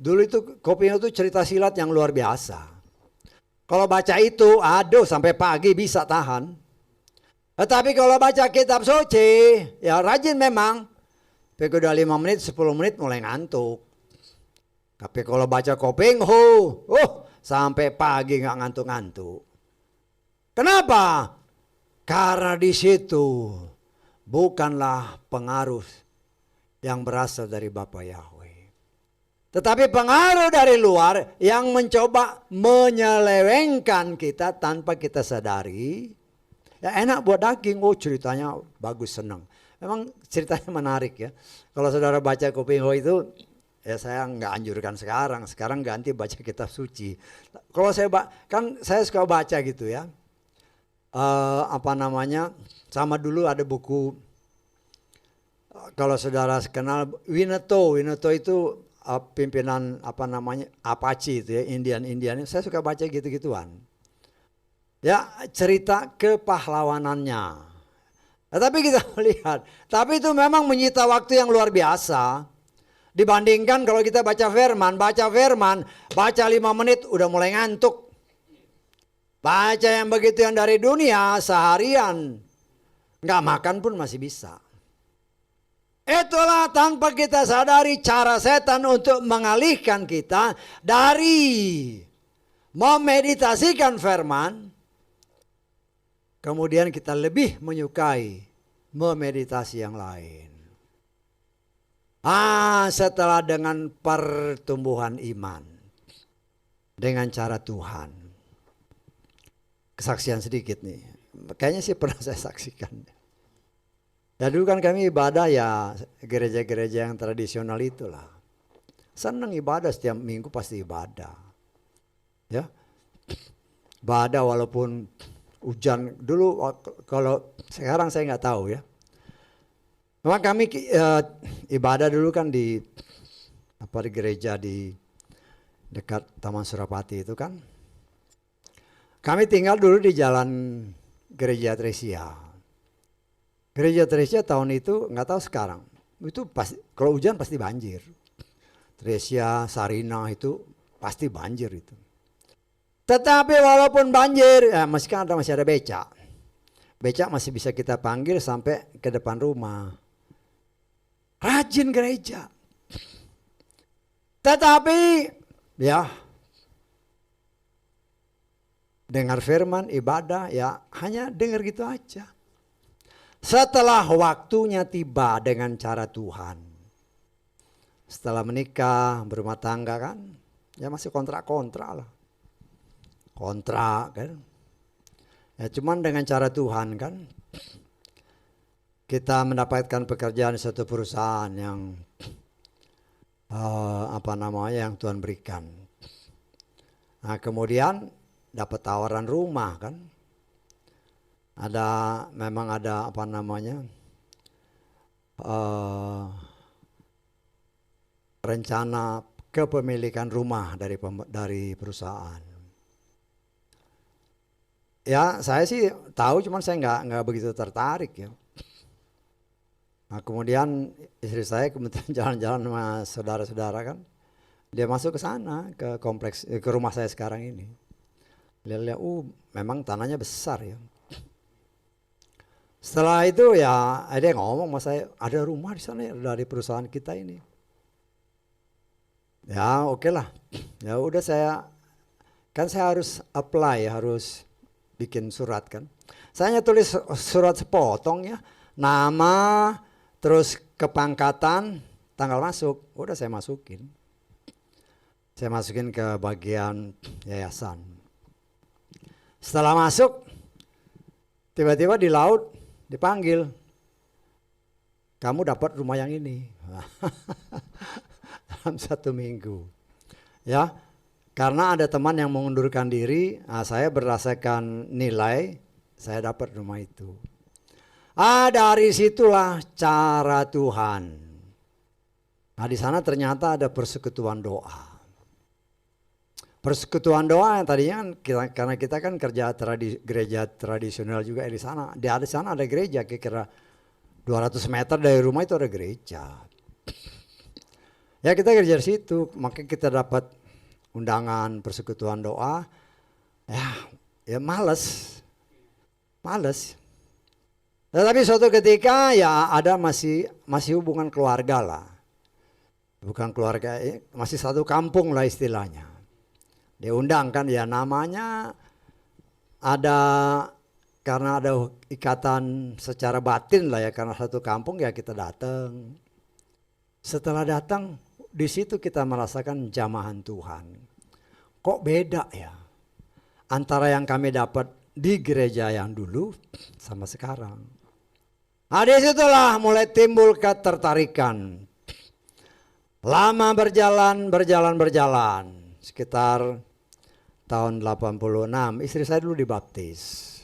Dulu itu Kopingho itu cerita silat yang luar biasa. Kalau baca itu, aduh sampai pagi bisa tahan. Tetapi kalau baca kitab suci, ya rajin memang. Tapi udah 5 menit, 10 menit mulai ngantuk. Tapi kalau baca Kopingho, sampai pagi nggak ngantuk-ngantuk. Kenapa? Karena di situ bukanlah pengaruh yang berasal dari Bapa Yahweh. Tetapi pengaruh dari luar yang mencoba menyelewengkan kita tanpa kita sadari. Ya enak buat daging, ceritanya bagus, senang. Memang ceritanya menarik ya. Kalau saudara baca Kopingho itu, ya saya nggak anjurkan sekarang. Sekarang ganti baca kitab suci. Kalau kan saya suka baca gitu ya. Sama dulu ada buku, kalau saudara kenal Winnetou itu pimpinan Apache itu ya, Indian. Saya suka baca gitu-gituan. Ya cerita kepahlawanannya. Tapi kita melihat, tapi itu memang menyita waktu yang luar biasa. Dibandingkan kalau kita baca firman, baca 5 menit udah mulai ngantuk. Baca yang begitu yang dari dunia seharian, nggak makan pun masih bisa. Itulah tanpa kita sadari cara setan untuk mengalihkan kita dari memeditasikan firman. Kemudian kita lebih menyukai memeditasi yang lain. Setelah dengan pertumbuhan iman dengan cara Tuhan. Kesaksian sedikit nih. Kayaknya sih pernah saya saksikan. Ya dulu kan kami ibadah ya gereja-gereja yang tradisional itulah. Senang ibadah, setiap minggu pasti ibadah. Ya. Ibadah walaupun hujan dulu, kalau sekarang saya nggak tahu ya. Memang kami ibadah dulu kan di gereja di dekat Taman Surapati itu kan. Kami tinggal dulu di jalan Gereja Tresia. Gereja Tresia tahun itu nggak tahu sekarang. Itu pasti kalau hujan pasti banjir. Tresia, Sarina itu pasti banjir itu. Tetapi walaupun banjir, masih ada becak. Becak masih bisa kita panggil sampai ke depan rumah. Rajin gereja. Tetapi ya dengar firman, ibadah ya hanya dengar gitu aja. Setelah waktunya tiba dengan cara Tuhan. Setelah menikah, berumah tangga kan, ya masih kontrak-kontrak lah. Kontrak kan. Ya cuman dengan cara Tuhan kan. Kita mendapatkan pekerjaan di satu perusahaan yang yang Tuhan berikan. Nah kemudian dapat tawaran rumah kan. Memang ada rencana kepemilikan rumah dari perusahaan. Ya saya sih tahu, cuman saya nggak begitu tertarik ya. Nah kemudian istri saya kemudian jalan-jalan sama saudara-saudara kan, dia masuk ke sana, ke kompleks, ke rumah saya sekarang ini. Lihat-lihat, memang tanahnya besar ya. Setelah itu ya dia ngomong sama saya, ada rumah di sana ya, dari perusahaan kita ini. Ya oke lah, ya udah saya harus apply, harus bikin surat kan. Saya tulis surat sepotong ya, nama, terus kepangkatan, tanggal masuk, udah saya masukin. Saya masukin ke bagian yayasan. Setelah masuk, tiba-tiba di laut dipanggil, kamu dapat rumah yang ini. Dalam 1 minggu. Ya, karena ada teman yang mengundurkan diri, saya berdasarkan nilai, saya dapat rumah itu. Dari situlah cara Tuhan. Nah di sana ternyata ada persekutuan doa. Persekutuan doa yang tadinya kan karena kita kan kerja gereja tradisional juga di sana. Di sana ada gereja, kira-kira 200 meter dari rumah itu ada gereja. Ya kita kerja di situ, maka kita dapat undangan persekutuan doa. Ya males. Tetapi suatu ketika ya ada masih hubungan keluarga lah. Bukan keluarga, masih satu kampung lah istilahnya. Dia undang kan, ya namanya ada, karena ada ikatan secara batin lah ya, karena satu kampung ya kita datang. Setelah datang, di situ kita merasakan jamahan Tuhan. Kok beda ya antara yang kami dapat di gereja yang dulu sama sekarang. Nah disitulah mulai timbul ketertarikan. Lama berjalan. Sekitar tahun 86 istri saya dulu dibaptis.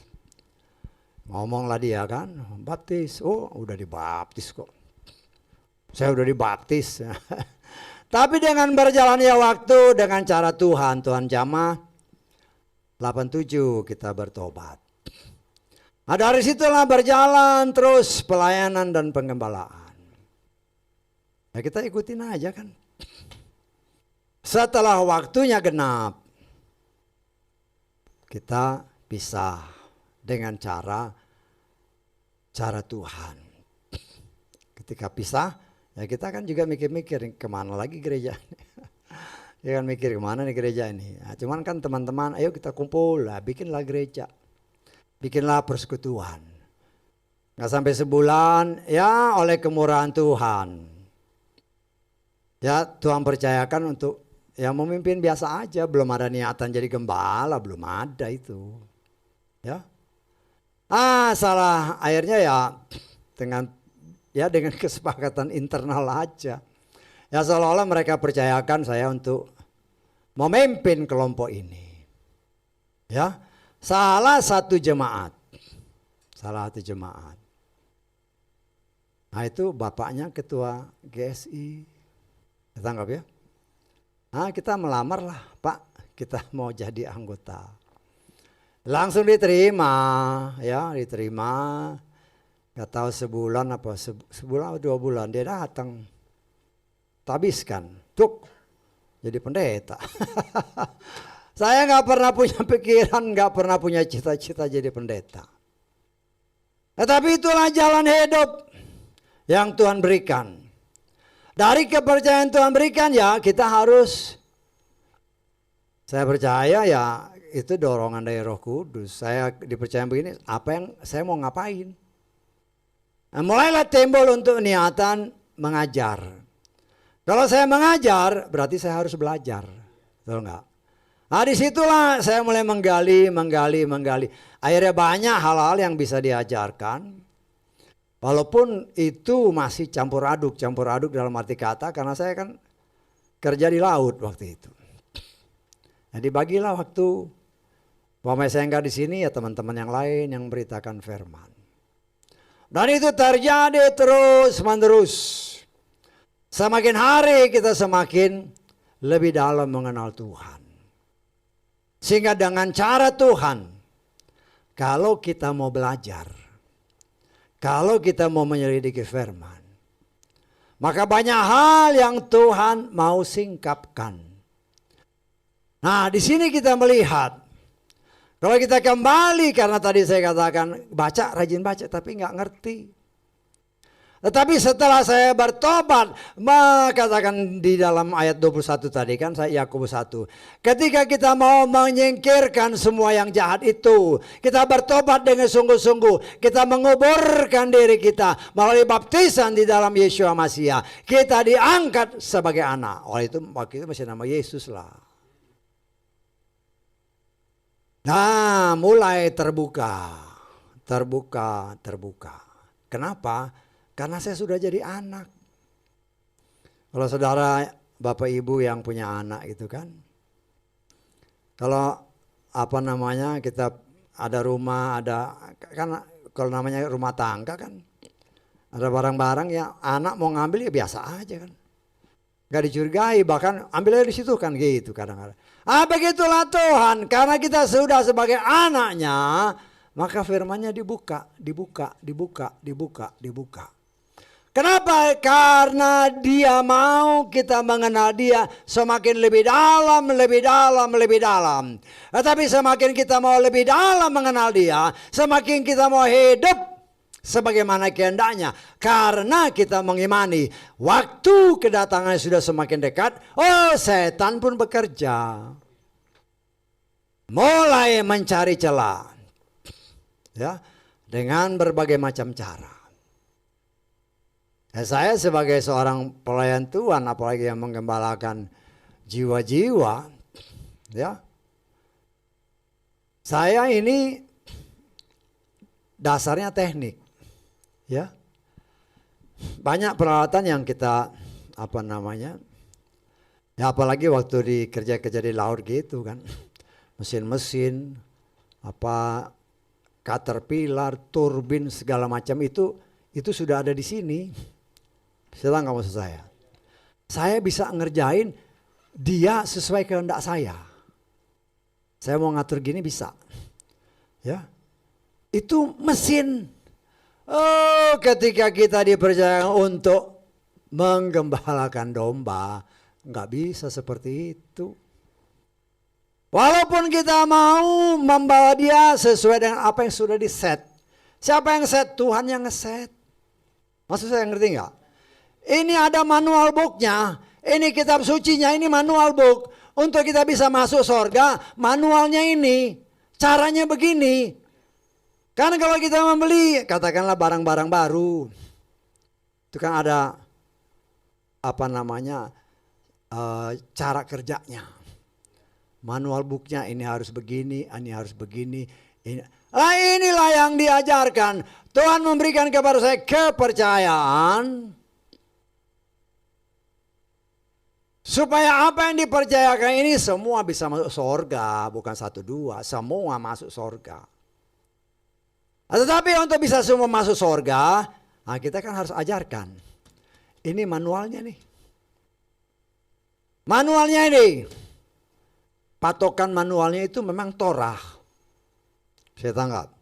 Ngomonglah dia kan, baptis. Oh udah dibaptis kok. Saya udah dibaptis. Tapi dengan berjalannya waktu, dengan cara Tuhan jamah, 87 kita bertobat. Nah dari situlah berjalan terus pelayanan dan pengembalaan. Ya kita ikutin aja kan. Setelah waktunya genap, kita pisah dengan cara Tuhan. Ketika pisah, ya kita kan juga mikir-mikir kemana lagi gereja. Ya kan mikir kemana nih gereja ini. Nah, cuman kan teman-teman, ayo kita kumpul lah, bikinlah gereja, bikinlah persekutuan. Nggak sampai sebulan, ya oleh kemurahan Tuhan, ya Tuhan percayakan untuk ya memimpin biasa aja, belum ada niatan jadi gembala, belum ada itu. Ya, salah akhirnya ya dengan kesepakatan internal aja. Ya seolah-olah mereka percayakan saya untuk memimpin kelompok ini. Ya, salah satu jemaat. Nah itu bapaknya ketua GSI. Kita anggap ya. Nah kita melamar lah, Pak, kita mau jadi anggota. Langsung diterima, ya diterima. Gak tahu sebulan atau 2 bulan dia datang. Tabiskan, jadi pendeta. Saya gak pernah punya pikiran, gak pernah punya cita-cita jadi pendeta. Tetapi itulah jalan hidup yang Tuhan berikan. Dari kepercayaan Tuhan berikan ya kita harus, saya percaya ya itu dorongan dari Roh Kudus. Saya dipercaya begini, apa yang saya mau ngapain. Nah, mulailah timbul untuk niatan mengajar. Kalau saya mengajar berarti saya harus belajar, betul enggak? Nah disitulah saya mulai menggali. Akhirnya banyak hal-hal yang bisa diajarkan. Walaupun itu masih campur aduk dalam arti kata, karena saya kan kerja di laut waktu itu. Jadi bagilah waktu, umpamanya saya enggak di sini ya teman-teman yang lain yang beritakan firman. Dan itu terjadi terus menerus. Semakin hari kita semakin lebih dalam mengenal Tuhan. Sehingga dengan cara Tuhan, kalau kita mau belajar, kalau kita mau menyelidiki firman, maka banyak hal yang Tuhan mau singkapkan. Nah, di sini kita melihat, kalau kita kembali, karena tadi saya katakan baca, rajin baca, tapi nggak ngerti. Tetapi setelah saya bertobat, katakan di dalam ayat 21 tadi kan, saya Yakobus 1. Ketika kita mau menyingkirkan semua yang jahat itu, kita bertobat dengan sungguh-sungguh, kita menguburkan diri kita melalui baptisan di dalam Yeshua Mashiach, kita diangkat sebagai anak. Oleh itu waktu itu masih nama Yesus lah. Nah, mulai terbuka. Kenapa? Karena saya sudah jadi anak. Kalau saudara bapak ibu yang punya anak gitu kan, kalau kita ada rumah, ada kan kalau namanya rumah tangga kan, ada barang-barang ya anak mau ngambil ya biasa aja kan, gak dicurigai, bahkan ambil aja di situ kan gitu kadang-kadang. Begitulah Tuhan, karena kita sudah sebagai anaknya, maka firman-Nya dibuka. Kenapa? Karena Dia mau kita mengenal Dia semakin lebih dalam. Tetapi semakin kita mau lebih dalam mengenal Dia, semakin kita mau hidup sebagaimana kehendaknya. Karena kita mengimani waktu kedatangannya sudah semakin dekat, setan pun bekerja. Mulai mencari celah. Ya, dengan berbagai macam cara. Saya sebagai seorang pelayan Tuhan, apalagi yang menggembalakan jiwa-jiwa, ya, saya ini dasarnya teknik, ya, banyak peralatan yang kita ya apalagi waktu di kerja di laut gitu kan, mesin-mesin, caterpillar, turbin segala macam itu sudah ada di sini. Setelah nggak maksud saya. Saya bisa ngerjain dia sesuai kehendak saya. Saya mau ngatur gini bisa. Ya. Itu mesin. Ketika kita dipercaya untuk menggembalakan domba, nggak bisa seperti itu. Walaupun kita mau membawa dia sesuai dengan apa yang sudah di-set. Siapa yang set? Tuhan yang nge-set. Maksud saya ngerti nggak? Ini ada manual booknya, ini kitab sucinya, ini manual book. Untuk kita bisa masuk surga, manualnya ini, caranya begini. Karena kalau kita membeli, katakanlah barang-barang baru, itu kan ada cara kerjanya. Manual booknya ini harus begini, ini harus begini. Inilah yang diajarkan. Tuhan memberikan kepada saya kepercayaan. Supaya apa yang dipercayakan ini semua bisa masuk surga. Bukan 1, 2, semua masuk surga. Tetapi untuk bisa semua masuk surga, kita kan harus ajarkan. Ini manualnya nih. Manualnya ini. Patokan manualnya itu memang Torah. Saya tanggap.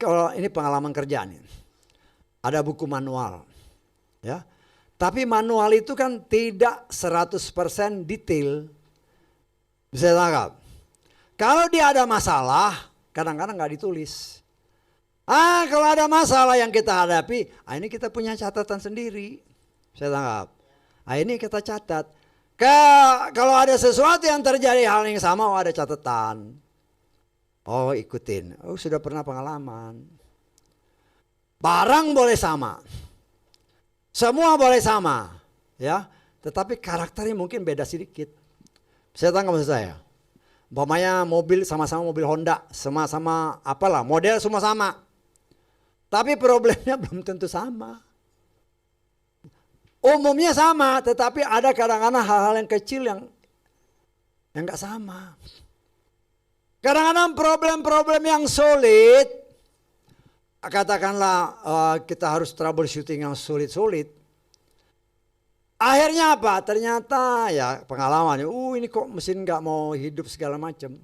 Kalau ini pengalaman kerja nih. Ada buku manual. Ya. Tapi manual itu kan tidak 100% detail. Bisa tangkap. Kalau dia ada masalah, kadang-kadang nggak ditulis. Kalau ada masalah yang kita hadapi, ini kita punya catatan sendiri. Saya tangkap. Ini kita catat. Kalau ada sesuatu yang terjadi hal yang sama, ada catatan. Ikutin. Sudah pernah pengalaman. Barang boleh sama. Semua boleh sama, ya. Tetapi karakternya mungkin beda sedikit. Saya tahu maksud saya. Umpamanya mobil sama-sama mobil Honda, sama-sama model semua sama. Tapi problemnya belum tentu sama. Umumnya sama, tetapi ada kadang-kadang hal-hal yang kecil yang nggak sama. Kadang-kadang problem-problem yang sulit. Katakanlah kita harus troubleshooting yang sulit-sulit. Akhirnya apa? Ternyata ya pengalaman. Ini kok mesin nggak mau hidup segala macam.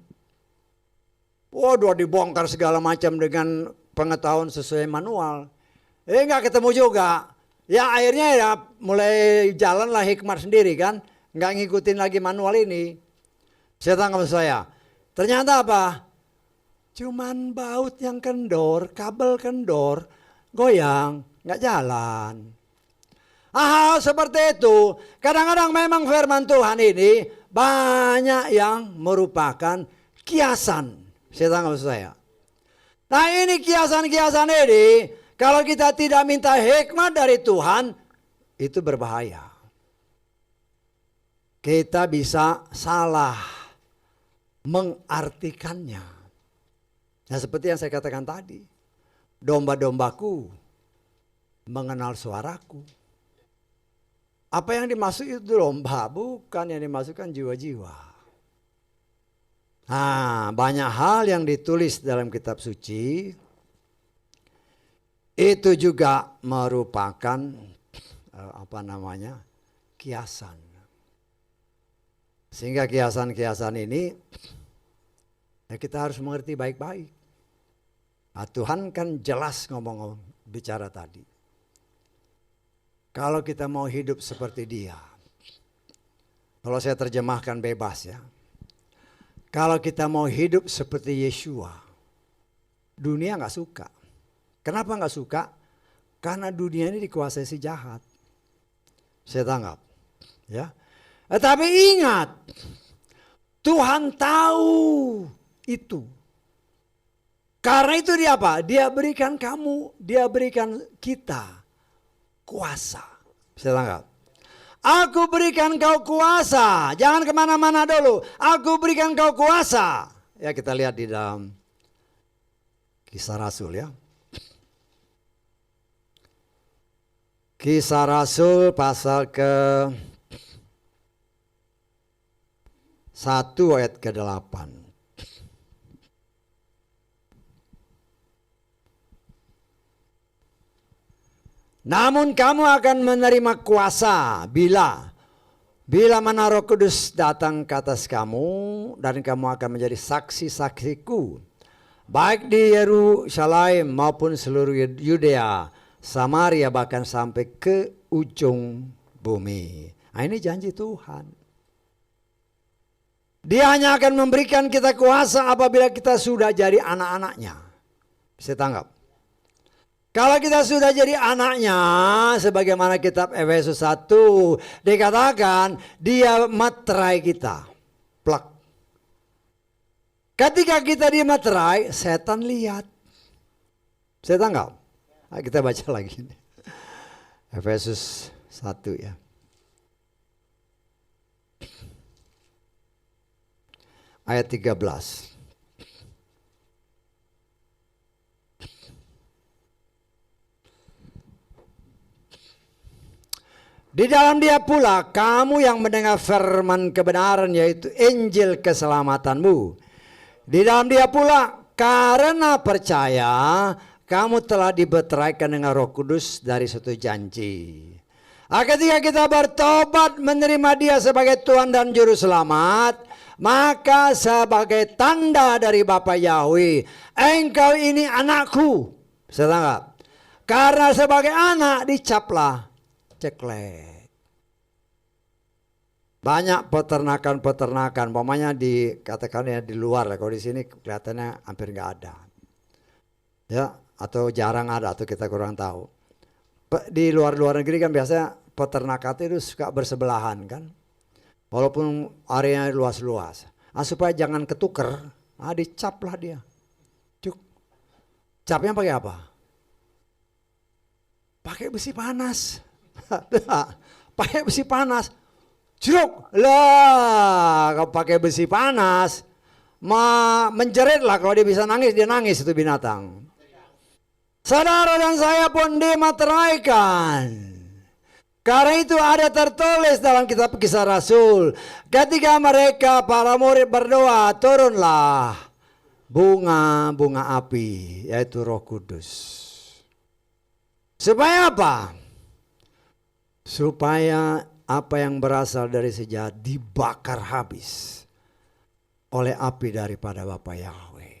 Waduh, dibongkar segala macam dengan pengetahuan sesuai manual. Nggak ketemu juga. Ya akhirnya ya mulai jalan lah hikmat sendiri kan. Nggak ngikutin lagi manual ini. Saya tangkap saya. Ternyata apa? Cuman baut yang kendor, kabel kendor, goyang, nggak jalan. Hal seperti itu. Kadang-kadang memang firman Tuhan ini banyak yang merupakan kiasan. Saya tangkap saya. Nah ini kiasan-kiasan ini, kalau kita tidak minta hikmat dari Tuhan, itu berbahaya. Kita bisa salah mengartikannya. Nah seperti yang saya katakan tadi, domba-dombaku mengenal suaraku. Apa yang dimaksud itu domba, bukan yang dimaksudkan jiwa-jiwa. Nah, banyak hal yang ditulis dalam kitab suci itu juga merupakan kiasan. Sehingga kiasan-kiasan ini ya kita harus mengerti baik-baik. Nah, Tuhan kan jelas ngomong bicara tadi. Kalau kita mau hidup seperti Dia, kalau saya terjemahkan bebas ya. Kalau kita mau hidup seperti Yeshua, dunia nggak suka. Kenapa nggak suka? Karena dunia ini dikuasai si jahat. Saya tanggap, ya. Tapi ingat, Tuhan tahu itu. Karena itu dia apa? Dia berikan kamu, dia berikan kita kuasa. Saya tanggap. Aku berikan kau kuasa. Jangan kemana-mana dulu. Aku berikan kau kuasa. Ya kita lihat di dalam Kisah Rasul ya. Kisah Rasul pasal ke 1 ayat ke-8. Namun kamu akan menerima kuasa bila mana Roh Kudus datang ke atas kamu dan kamu akan menjadi saksi-saksiku baik di Yerusalem maupun seluruh Yudea, Samaria bahkan sampai ke ujung bumi. Nah, ini janji Tuhan. Dia hanya akan memberikan kita kuasa apabila kita sudah jadi anak-anaknya. Bisa tanggap? Kalau kita sudah jadi anaknya, sebagaimana kitab Efesus 1 dikatakan dia materai kita. Plak. Ketika kita dimaterai, setan lihat. Saya tanggap. Nah, kita baca lagi. Efesus 1 ya. Ayat 13. Di dalam Dia pula kamu yang mendengar firman kebenaran, yaitu Injil keselamatanmu. Di dalam Dia pula karena percaya kamu telah dibeteraikan dengan Roh Kudus dari suatu janji. Ketika kita bertobat menerima Dia sebagai Tuhan dan Juru Selamat, maka sebagai tanda dari Bapa Yahweh, engkau ini anakku. Saya tanggap. Karena sebagai anak dicaplah ceklek. Banyak peternakan, umpamanya dikatakan ya di luar lah. Kalau di sini kelihatannya hampir nggak ada, ya, atau jarang ada, atau kita kurang tahu. Di luar negeri kan biasanya peternakan itu suka bersebelahan kan, walaupun areanya luas-luas. Supaya jangan ketuker, dicaplah dia. Cuk, capnya pakai apa? Pakai besi panas. Pakai besi panas, jeruk lah. Kalau pakai besi panas, menjerit lah. Kalau dia bisa nangis, dia nangis itu binatang. Saudara dan saya pun dimateraikan. Karena itu ada tertulis dalam kitab Kisah Rasul, ketika mereka para murid berdoa, turunlah bunga-bunga api, yaitu Roh Kudus. Supaya apa? Supaya apa yang berasal dari sejahat dibakar habis oleh api daripada Bapa Yahweh.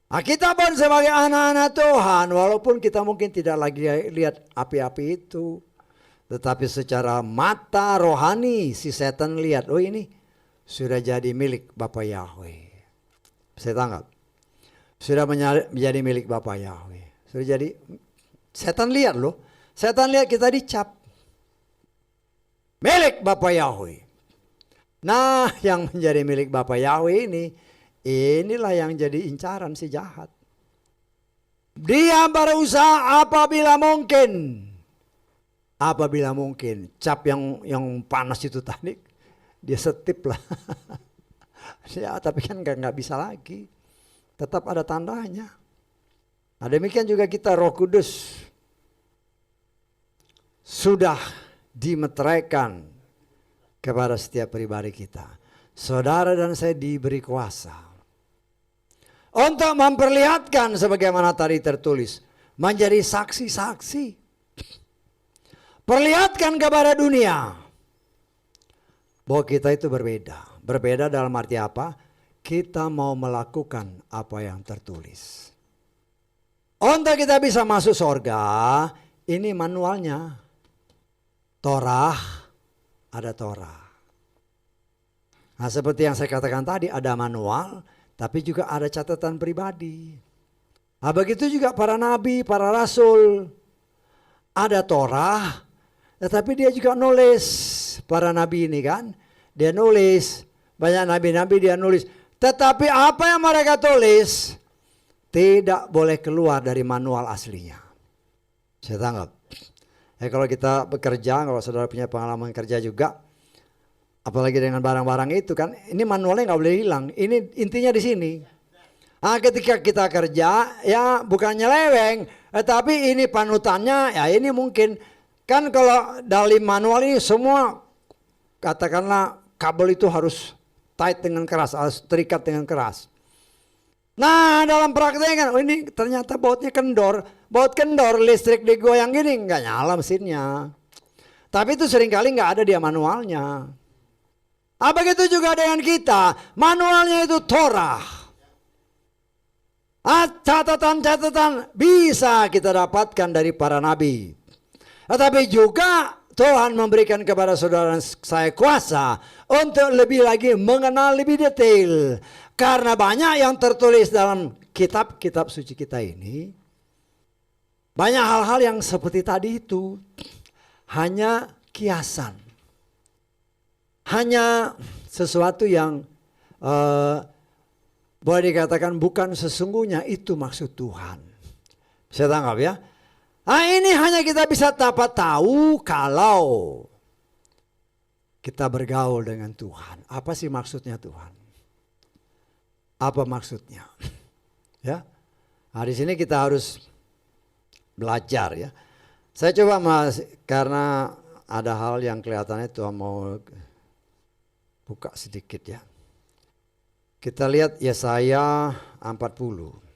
Nah, kita pun sebagai anak-anak Tuhan, walaupun kita mungkin tidak lagi lihat api-api itu, tetapi secara mata rohani si setan lihat, oh ini sudah jadi milik Bapa Yahweh. Saya tangkap. Sudah menjadi milik Bapa Yahweh. Sudah jadi, setan lihat loh. Setan lihat kita dicap. Milik Bapa Yahweh. Nah, yang menjadi milik Bapa Yahweh inilah yang jadi incaran si jahat. Dia berusaha apabila mungkin. Apabila mungkin. Cap yang panas itu tadi, dia setip lah. Ya, tapi kan nggak bisa lagi. Tetap ada tandanya. Nah, demikian juga kita, Roh Kudus sudah dimeteraikan kepada setiap pribadi kita. Saudara dan saya diberi kuasa untuk memperlihatkan sebagaimana tadi tertulis, menjadi saksi-saksi. Perlihatkan kepada dunia bahwa kita itu berbeda. Berbeda dalam arti apa? Kita mau melakukan apa yang tertulis. Untuk kita bisa masuk surga, ini manualnya. Torah, ada Torah. Nah, seperti yang saya katakan tadi, ada manual, tapi juga ada catatan pribadi. Nah, begitu juga para nabi, para rasul. Ada Torah, tetapi dia juga nulis. Para nabi ini kan, dia nulis. Banyak nabi-nabi dia nulis. Tetapi apa yang mereka tulis tidak boleh keluar dari manual aslinya. Saya tangkap. Kalau kita bekerja, kalau saudara punya pengalaman kerja juga, apalagi dengan barang-barang itu kan, ini manualnya nggak boleh hilang. Ini intinya di sini. Nah, ketika kita kerja, ya bukannya leweng, tapi ini panutannya, ya ini mungkin kan kalau dalam manual ini semua, katakanlah kabel itu harus tight dengan keras, harus terikat dengan keras. Nah, dalam prakteknya kan, oh ini ternyata bautnya kendor. Baut kendor, listrik digoyang gini, nggak nyala mesinnya. Tapi itu seringkali nggak ada di manualnya. Begitu juga dengan kita, manualnya itu Torah. Catatan-catatan bisa kita dapatkan dari para nabi. Tetapi juga Tuhan memberikan kepada saudara dan saya kuasa untuk lebih lagi mengenal lebih detail. Karena banyak yang tertulis dalam kitab-kitab suci kita ini. Banyak hal-hal yang seperti tadi itu hanya kiasan. Hanya sesuatu yang boleh dikatakan bukan sesungguhnya itu maksud Tuhan. Saya tangkap ya. Nah, ini hanya kita bisa dapat tahu kalau kita bergaul dengan Tuhan. Apa sih maksudnya Tuhan? Apa maksudnya? Ya. Nah, di sini kita harus belajar ya. Saya coba karena ada hal yang kelihatannya Tuhan mau buka sedikit ya. Kita lihat Yesaya 40.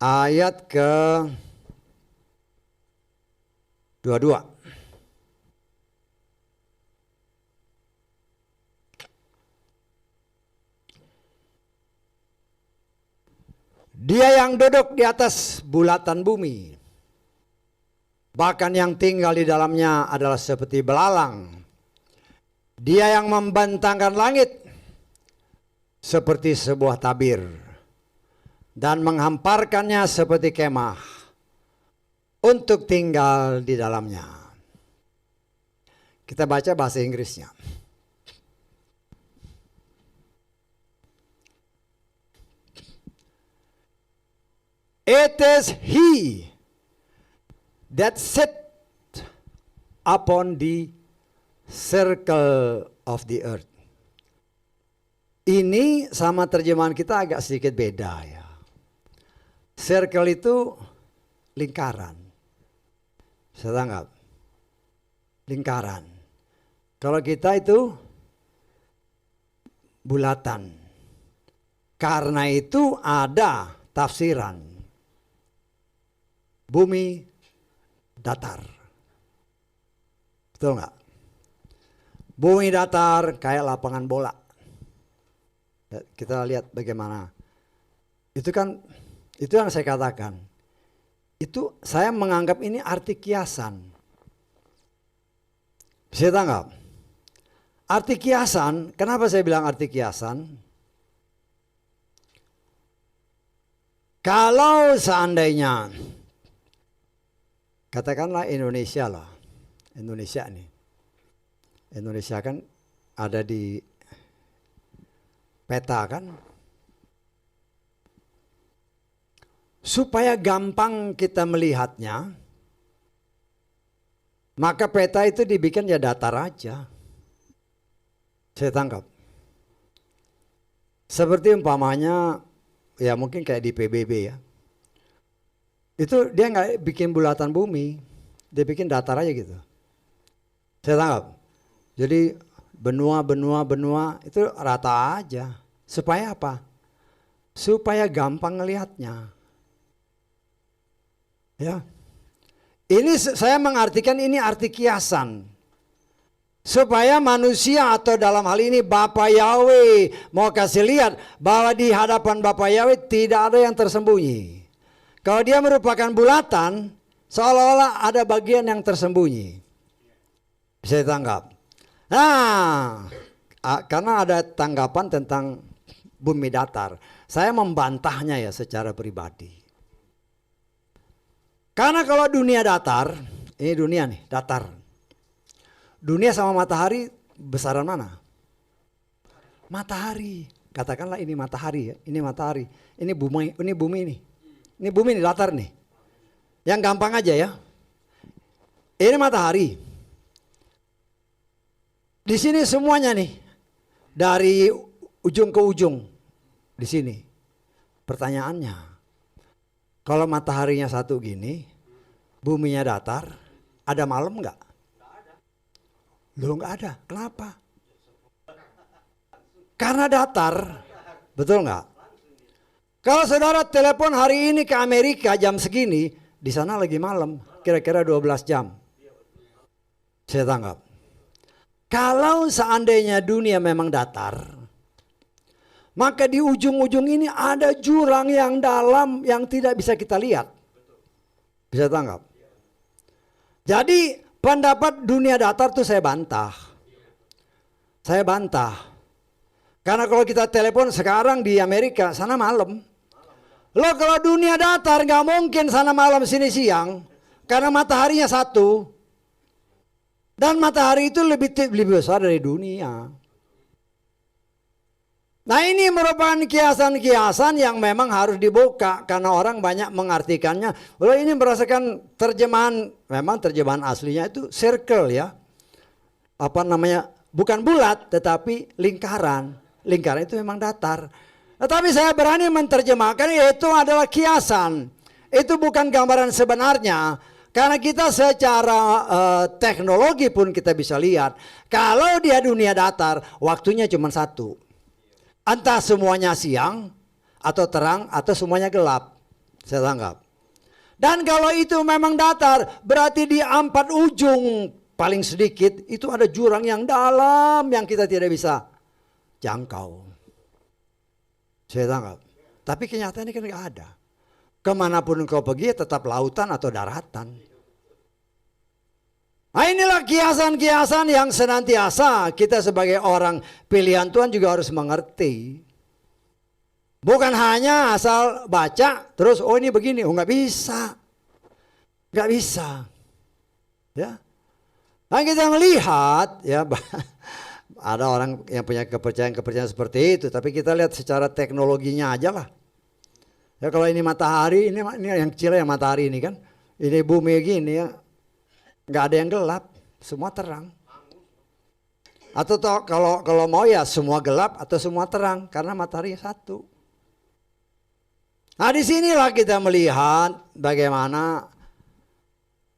Ayat ke 22. Dia yang duduk di atas bulatan bumi, bahkan yang tinggal di dalamnya adalah seperti belalang. Dia yang membentangkan langit seperti sebuah tabir dan menghamparkannya seperti kemah untuk tinggal di dalamnya. Kita baca bahasa Inggrisnya. It is he that sit upon the circle of the earth. Ini sama terjemahan kita agak sedikit beda ya. Circle itu lingkaran. Saya tanggap. Lingkaran. Kalau kita itu bulatan. Karena itu ada tafsiran. bumi datar. Betul nggak? Bumi datar kayak lapangan bola. Kita lihat bagaimana. Itu kan, itu yang saya katakan. Itu saya menganggap ini arti kiasan. Bisa tangkap? Arti kiasan, kenapa saya bilang arti kiasan? Kalau seandainya, katakanlah Indonesia lah, Indonesia nih. Indonesia kan ada di peta kan. Supaya gampang kita melihatnya, maka peta itu dibikin ya datar aja. Saya tangkap. Seperti umpamanya, ya mungkin kayak di PBB ya. Itu dia nggak bikin bulatan bumi, dia bikin datar aja gitu. Saya tangkap. Jadi benua itu rata aja. Supaya apa? Supaya gampang ngelihatnya. Ya. Ini saya mengartikan ini arti kiasan. Supaya manusia atau dalam hal ini Bapak Yahweh mau kasih lihat bahwa di hadapan Bapak Yahweh tidak ada yang tersembunyi. Kalau dia merupakan bulatan, seolah-olah ada bagian yang tersembunyi. Bisa ditangkap. Nah, karena ada tanggapan tentang bumi datar, saya membantahnya ya secara pribadi. Karena kalau dunia datar, ini dunia nih datar. Dunia sama matahari besaran mana? Matahari. Katakanlah ini matahari ya, ini matahari. Ini bumi ini. Ini bumi nih datar nih. Yang gampang aja ya. Ini matahari. Di sini semuanya nih. Dari ujung ke ujung. Di sini. Pertanyaannya. Kalau mataharinya satu gini, buminya datar, ada malam enggak? Loh nggak ada. Kenapa? Karena datar. Betul nggak? Kalau saudara telepon hari ini ke Amerika jam segini, di sana lagi malam, kira-kira 12 jam. Saya tanggap. Kalau seandainya dunia memang datar, maka di ujung-ujung ini ada jurang yang dalam yang tidak bisa kita lihat. Bisa tanggap. Jadi pendapat dunia datar tuh saya bantah. Saya bantah. Karena kalau kita telepon sekarang di Amerika, sana malam. Loh kalau dunia datar nggak mungkin sana malam sini siang. Karena mataharinya satu. Dan matahari itu lebih besar dari dunia. Nah ini merupakan kiasan-kiasan yang memang harus dibuka. Karena orang banyak mengartikannya. Loh ini berdasarkan terjemahan, memang terjemahan aslinya itu circle ya. Apa namanya, bukan bulat tetapi lingkaran. Lingkaran itu memang datar. Tetapi saya berani menerjemahkan itu adalah kiasan. Itu bukan gambaran sebenarnya. Karena kita secara teknologi pun kita bisa lihat. Kalau dia dunia datar, waktunya cuma satu. Entah semuanya siang, atau terang, atau semuanya gelap. Saya tanggap. Dan kalau itu memang datar, berarti di 4 ujung paling sedikit, itu ada jurang yang dalam yang kita tidak bisa jangkau. Saya tanggap. Tapi kenyataannya kan nggak ada. Kemanapun kau pergi tetap lautan atau daratan. Nah inilah kiasan-kiasan yang senantiasa kita sebagai orang pilihan Tuhan juga harus mengerti. Bukan hanya asal baca terus oh ini begini, oh nggak bisa. Nggak bisa. Ya. Nah kita melihat ya ada orang yang punya kepercayaan-kepercayaan seperti itu, tapi kita lihat secara teknologinya aja lah. Ya kalau ini matahari, ini yang kecil yang matahari ini kan, ini bumi gini ya, nggak ada yang gelap, semua terang. Atau kalau mau ya semua gelap atau semua terang, karena matahari satu. Nah disinilah kita melihat bagaimana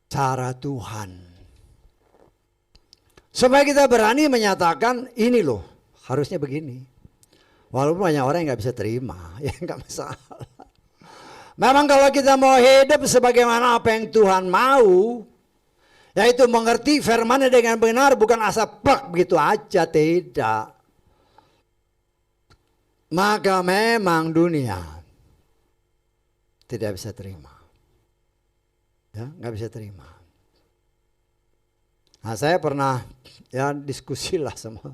cara Tuhan. Supaya kita berani menyatakan ini loh, harusnya begini. Walaupun banyak orang yang nggak bisa terima, ya nggak masalah. Memang kalau kita mau hidup sebagaimana apa yang Tuhan mau, yaitu mengerti firman-Nya dengan benar, bukan asal plak begitu aja, tidak. Maka memang dunia tidak bisa terima. Ya, nggak bisa terima. Nah, saya pernah ya diskusi lah sama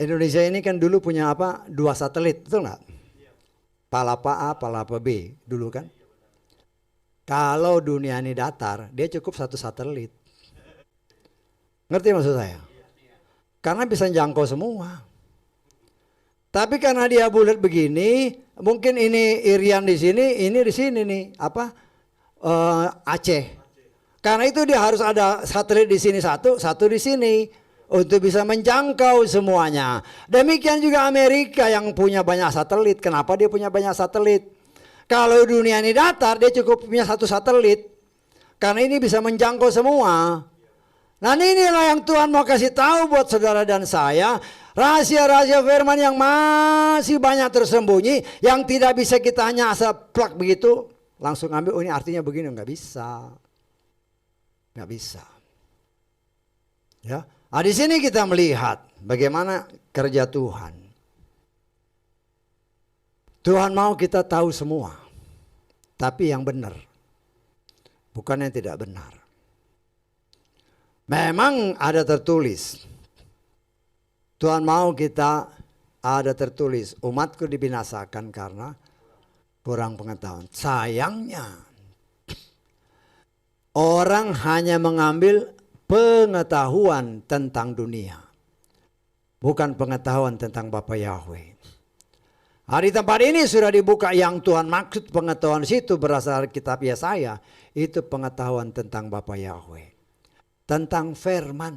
Indonesia ini kan dulu punya apa? 2 satelit, betul nggak? Palapa A, Palapa B dulu kan. Kalau dunia ini datar, dia cukup 1 satelit. Ngerti maksud saya? Karena bisa jangkau semua. Tapi karena dia bulat begini, mungkin ini Irian di sini, ini di sini nih, apa? Aceh. Karena itu dia harus ada satelit di sini satu di sini. Untuk bisa menjangkau semuanya. Demikian juga Amerika yang punya banyak satelit. Kenapa dia punya banyak satelit? Kalau dunia ini datar, dia cukup punya 1 satelit. Karena ini bisa menjangkau semua. Nah, inilah yang Tuhan mau kasih tahu buat saudara dan saya. Rahasia-rahasia firman yang masih banyak tersembunyi. Yang tidak bisa kita hanya asal plak begitu. Langsung ambil, oh ini artinya begini. Nggak bisa. Nggak bisa. Ya. Nah, di sini kita melihat bagaimana kerja Tuhan. Tuhan mau kita tahu semua, tapi yang benar, bukan yang tidak benar. Memang ada tertulis, Tuhan mau kita ada tertulis, umatku dibinasakan karena kurang pengetahuan. Sayangnya, orang hanya mengambil pengetahuan tentang dunia, bukan pengetahuan tentang Bapa Yahweh. Di tempat ini sudah dibuka yang Tuhan maksud pengetahuan situ berasal kitab Yesaya. Itu pengetahuan tentang Bapa Yahweh. Tentang firman.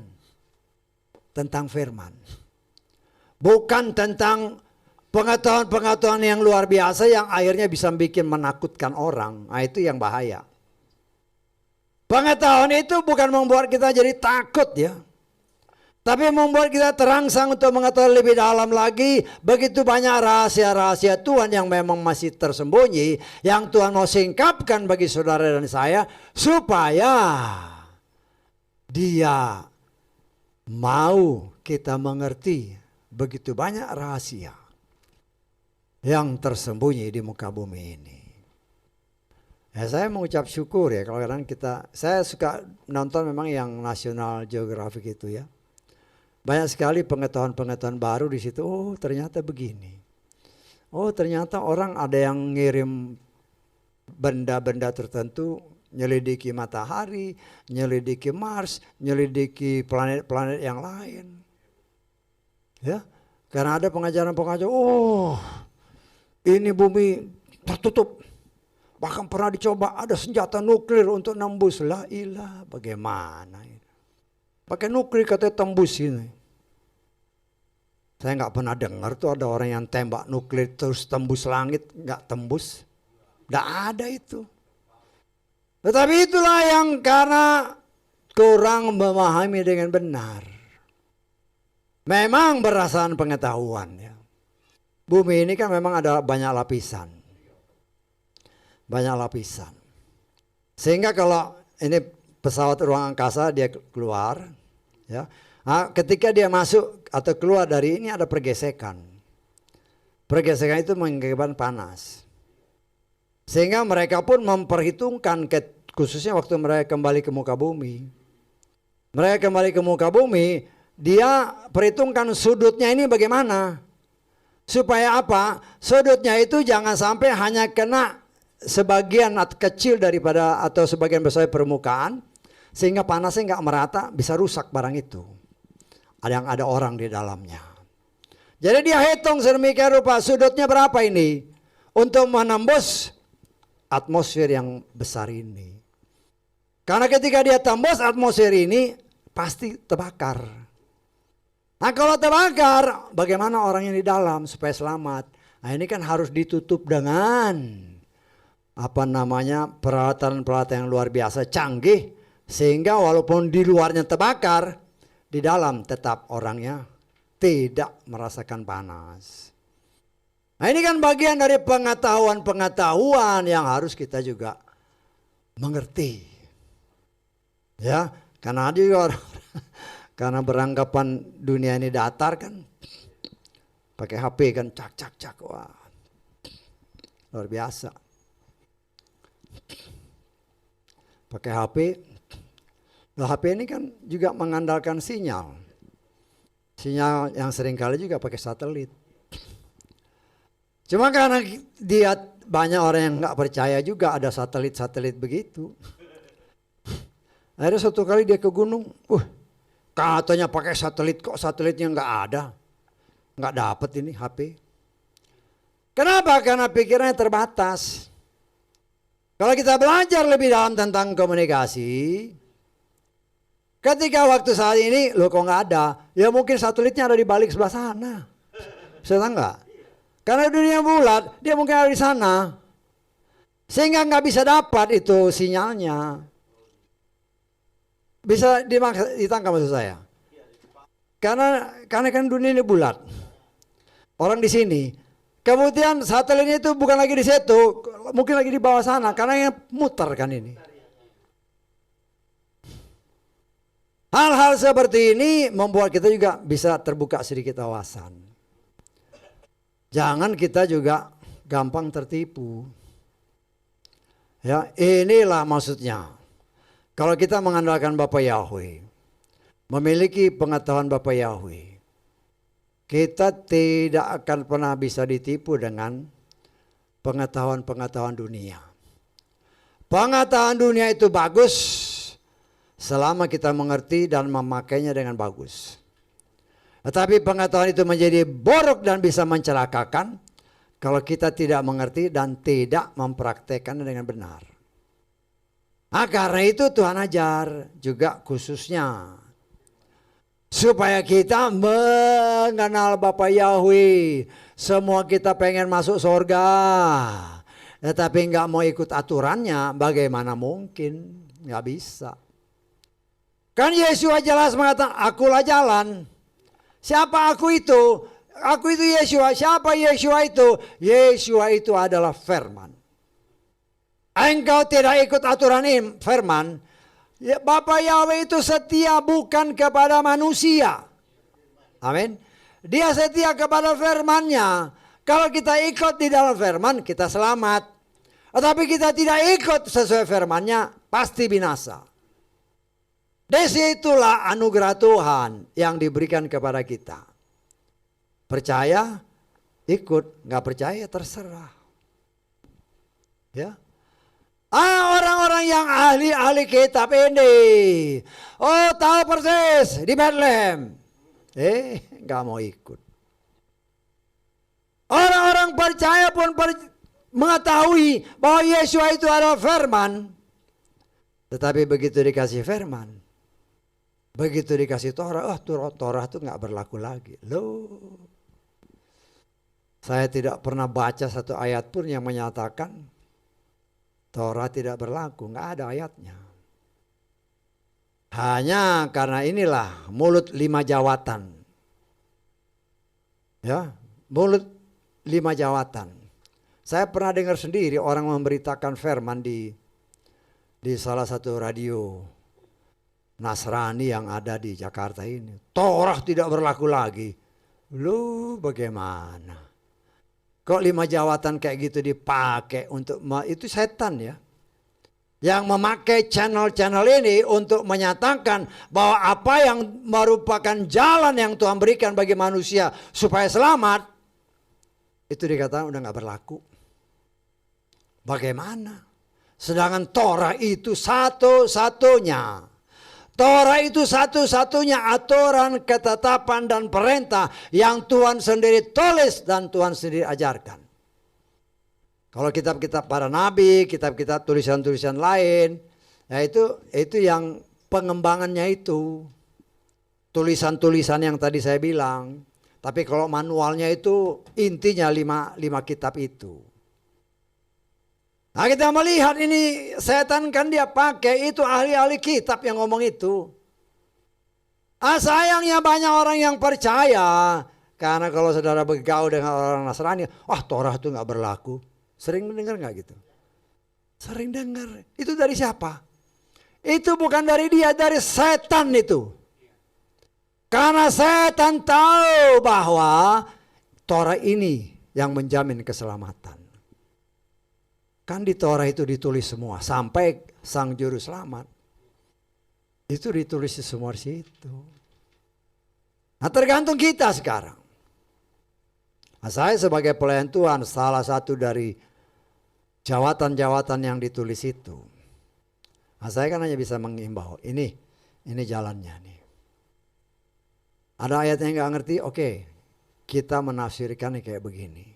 Tentang firman. Bukan tentang pengetahuan-pengetahuan yang luar biasa yang akhirnya bisa bikin menakutkan orang. Nah, itu yang bahaya. Pengetahuan itu bukan membuat kita jadi takut ya. Tapi membuat kita terangsang untuk mengetahui lebih dalam lagi. Begitu banyak rahasia-rahasia Tuhan yang memang masih tersembunyi. Yang Tuhan mau singkapkan bagi saudara dan saya. Supaya Dia mau kita mengerti begitu banyak rahasia yang tersembunyi di muka bumi ini. Ya, saya mengucap syukur ya kalau kadang saya suka nonton memang yang National Geographic itu ya. Banyak sekali pengetahuan-pengetahuan baru di situ. Oh, ternyata begini. Oh, ternyata orang ada yang ngirim benda-benda tertentu, nyelidiki matahari, nyelidiki Mars, nyelidiki planet-planet yang lain. Ya. Karena ada pengajaran-pengajaran, oh, ini bumi tertutup. Bahkan pernah dicoba ada senjata nuklir untuk nembus. La ilah, bagaimana ini? Pakai nuklir katanya tembus ini. Saya nggak pernah dengar tuh ada orang yang tembak nuklir terus tembus langit. Nggak tembus. Nggak ada itu. Tetapi itulah yang karena kurang memahami dengan benar. Memang berdasarkan pengetahuan ya. Bumi ini kan memang ada banyak lapisan. Banyak lapisan. Sehingga kalau ini pesawat ruang angkasa dia keluar, ya. Nah, ketika dia masuk atau keluar dari ini ada pergesekan. Pergesekan itu mengakibatkan panas. Sehingga mereka pun memperhitungkan khususnya waktu mereka kembali ke muka bumi. Mereka kembali ke muka bumi, dia perhitungkan sudutnya ini bagaimana. Supaya apa? Sudutnya itu jangan sampai hanya kena sebagian kecil daripada atau sebagian besar permukaan sehingga panasnya nggak merata, bisa rusak barang itu. Ada orang di dalamnya. Jadi dia hitung sedemikian rupa sudutnya berapa ini untuk menembus atmosfer yang besar ini. Karena ketika dia tembus atmosfer ini pasti terbakar. Nah, kalau terbakar, bagaimana orang yang di dalam supaya selamat? Nah, ini kan harus ditutup dengan peralatan-peralatan yang luar biasa canggih, sehingga walaupun di luarnya terbakar, di dalam tetap orangnya tidak merasakan panas. Nah ini kan bagian dari pengetahuan-pengetahuan yang harus kita juga mengerti. Ya, karena ada juga orang, karena beranggapan dunia ini datar kan, pakai HP kan cak, wah luar biasa. Pakai HP, nah HP ini kan juga mengandalkan sinyal yang seringkali juga pakai satelit. Cuma karena dia banyak orang yang nggak percaya juga ada satelit begitu. Akhirnya suatu kali dia ke gunung, katanya pakai satelit, kok satelitnya nggak ada, nggak dapet ini HP. Kenapa? Karena pikirannya terbatas. Kalau kita belajar lebih dalam tentang komunikasi, ketika waktu saat ini, loh kok nggak ada, ya mungkin satelitnya ada di balik sebelah sana. Saya nggak? Karena dunia bulat, dia mungkin ada di sana. Sehingga nggak bisa dapat itu sinyalnya. Bisa ditangkap maksud saya. Karena kan dunia ini bulat. Orang di sini. Kemudian satelitnya itu bukan lagi di situ. Mungkin lagi di bawah sana. Karena yang muter kan ini. Hal-hal seperti ini membuat kita juga bisa terbuka sedikit wawasan. Jangan kita juga gampang tertipu. Ya, inilah maksudnya. Kalau kita mengandalkan Bapa Yahweh, memiliki pengetahuan Bapa Yahweh, kita tidak akan pernah bisa ditipu dengan pengetahuan-pengetahuan dunia. Pengetahuan dunia itu bagus selama kita mengerti dan memakainya dengan bagus. Tetapi pengetahuan itu menjadi buruk dan bisa mencelakakan kalau kita tidak mengerti dan tidak mempraktekkannya dengan benar. Nah, karena itu Tuhan ajar juga khususnya supaya kita mengenal Bapa Yahweh. Semua kita pengen masuk surga, tetapi nggak mau ikut aturannya, bagaimana mungkin? Nggak bisa. Kan Yesus jelas mengatakan, akulah jalan. Siapa aku itu? Aku itu Yeshua. Siapa Yeshua itu? Yeshua itu adalah firman. Engkau tidak ikut aturan ini, firman. Ya, Bapa Yahweh itu setia bukan kepada manusia. Amin. Dia setia kepada firman-Nya. Kalau kita ikut di dalam firman, kita selamat. Tetapi kita tidak ikut sesuai firman-Nya, pasti binasa. Disitulah anugerah Tuhan yang diberikan kepada kita. Percaya, ikut. Nggak percaya, terserah. Ya. Orang-orang yang ahli-ahli kitab ini, tahu persis di Bethlehem, nggak mau ikut. Orang-orang percaya pun mengetahui bahwa Yesus itu adalah firman, tetapi begitu dikasih firman, begitu dikasih Torah, Torah itu nggak berlaku lagi. Loh, saya tidak pernah baca satu ayat pun yang menyatakan Torah tidak berlaku, nggak ada ayatnya. Hanya karena inilah mulut 5 jawatan. Ya, mulut 5 jawatan. Saya pernah dengar sendiri orang memberitakan firman di salah satu radio Nasrani yang ada di Jakarta ini. Torah tidak berlaku lagi. Lu bagaimana? Kok 5 jawatan kayak gitu dipakai untuk itu setan ya. Yang memakai channel-channel ini untuk menyatakan bahwa apa yang merupakan jalan yang Tuhan berikan bagi manusia supaya selamat, itu dikatakan udah gak berlaku. Bagaimana? Sedangkan Torah itu satu-satunya. Torah itu satu-satunya aturan, ketetapan dan perintah yang Tuhan sendiri tulis dan Tuhan sendiri ajarkan. Kalau kitab-kitab para nabi, kitab-kitab tulisan-tulisan lain, ya itu yang pengembangannya itu. Tulisan-tulisan yang tadi saya bilang. Tapi kalau manualnya itu intinya 5 kitab itu. Nah kita melihat ini setan kan dia pakai itu ahli-ahli kitab yang ngomong itu. Sayangnya banyak orang yang percaya Karena kalau saudara bergaul dengan orang Nasrani, Torah itu nggak berlaku. Sering dengar nggak gitu? Sering dengar. Itu dari siapa? Itu bukan dari dia, dari setan itu. Karena setan tahu bahwa Torah ini yang menjamin keselamatan. Kan di Torah itu ditulis semua sampai Sang Juru Selamat. Itu ditulis semua di situ. Nah, tergantung kita sekarang. Nah, saya sebagai pelayan Tuhan, salah satu dari jawatan-jawatan yang ditulis itu. Nah, saya kan hanya bisa mengimbau, ini jalannya nih. Ada ayat yang nggak ngerti, oke, kita menafsirkannya kayak begini.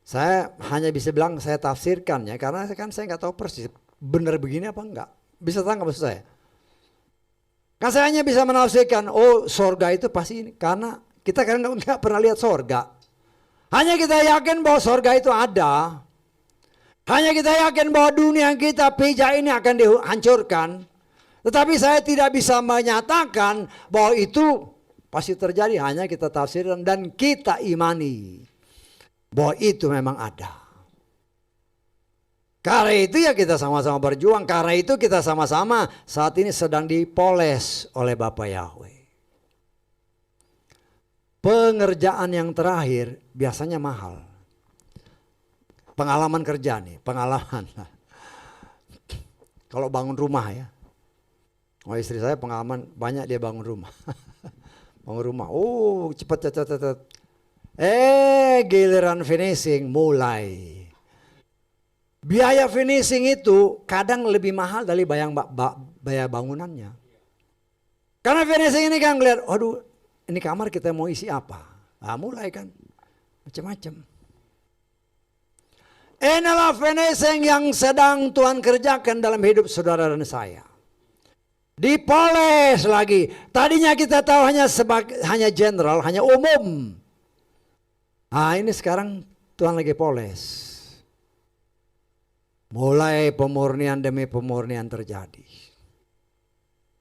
Saya hanya bisa bilang saya tafsirkan ya, karena kan saya nggak tahu persis benar begini apa enggak. Bisa tangkap maksud saya? Kan saya hanya bisa menafsirkan, sorga itu pasti ini, karena kita kan nggak pernah lihat sorga. Hanya kita yakin bahwa sorga itu ada. Hanya kita yakin bahwa dunia yang kita pijak ini akan dihancurkan. Tetapi saya tidak bisa menyatakan bahwa itu pasti terjadi. Hanya kita tafsirkan dan kita imani bahwa itu memang ada. Karena itu ya kita sama-sama berjuang. Karena itu kita sama-sama saat ini sedang dipoles oleh Bapa Yahweh. Pengerjaan yang terakhir biasanya mahal. Pengalaman kerja nih, pengalaman. Kalau bangun rumah ya. Istri saya pengalaman banyak dia bangun rumah. Bangun rumah, cepat. Giliran finishing mulai. Biaya finishing itu kadang lebih mahal dari biaya bangunannya. Karena finishing ini kan ngeliat, ini kamar kita mau isi apa? Nah, mulai kan macam-macam. Inilah finishing yang sedang Tuhan kerjakan dalam hidup saudara dan saya. Dipoles lagi. Tadinya kita tahu hanya general, hanya umum. Nah, ini sekarang Tuhan lagi poles. Mulai pemurnian demi pemurnian terjadi.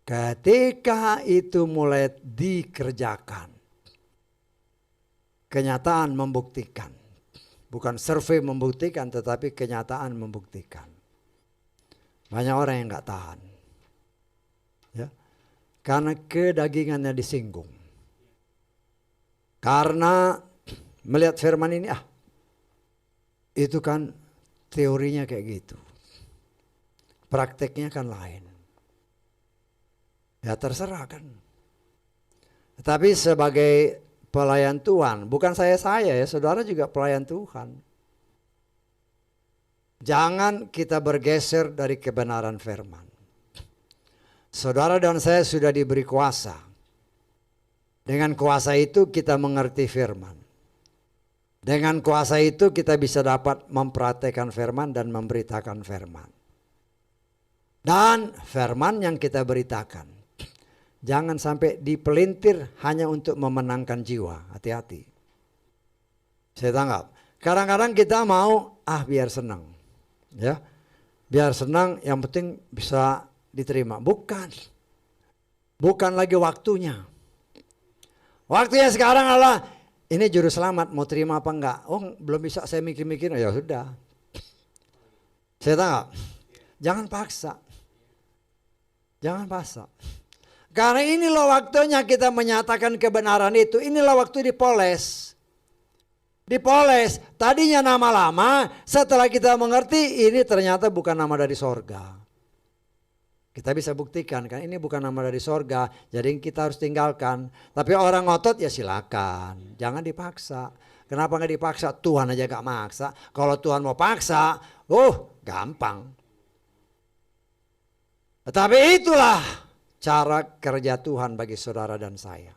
Ketika itu mulai dikerjakan, kenyataan membuktikan. Bukan survei membuktikan, tetapi kenyataan membuktikan. Banyak orang yang nggak tahan. Ya. Karena kedagingannya disinggung. Karena melihat firman ini, itu kan teorinya kayak gitu. Prakteknya kan lain. Ya terserah kan. Tapi sebagai pelayan Tuhan, bukan saya ya, saudara juga pelayan Tuhan. Jangan kita bergeser dari kebenaran firman. Saudara dan saya sudah diberi kuasa. Dengan kuasa itu kita mengerti firman. Dengan kuasa itu kita bisa dapat mempraktekkan firman dan memberitakan firman. Dan firman yang kita beritakan, jangan sampai dipelintir hanya untuk memenangkan jiwa. Hati-hati. Saya tanggap. Kadang-kadang kita mau, biar senang. Ya, biar senang, yang penting bisa diterima. Bukan. Bukan lagi waktunya. Waktunya sekarang adalah, ini juru selamat, mau terima apa enggak? Belum bisa saya mikir-mikir, ya sudah. Saya tanggap. Jangan paksa. Jangan paksa. Karena inilah waktunya kita menyatakan kebenaran itu. Inilah waktu dipoles. Dipoles. Tadinya nama lama, setelah kita mengerti ini ternyata bukan nama dari sorga. Kita bisa buktikan kan ini bukan nama dari sorga. Jadi kita harus tinggalkan. Tapi orang ngotot ya silakan. Jangan dipaksa. Kenapa gak dipaksa? Tuhan aja gak maksa. Kalau Tuhan mau paksa, gampang. Tetapi itulah cara kerja Tuhan bagi saudara dan saya.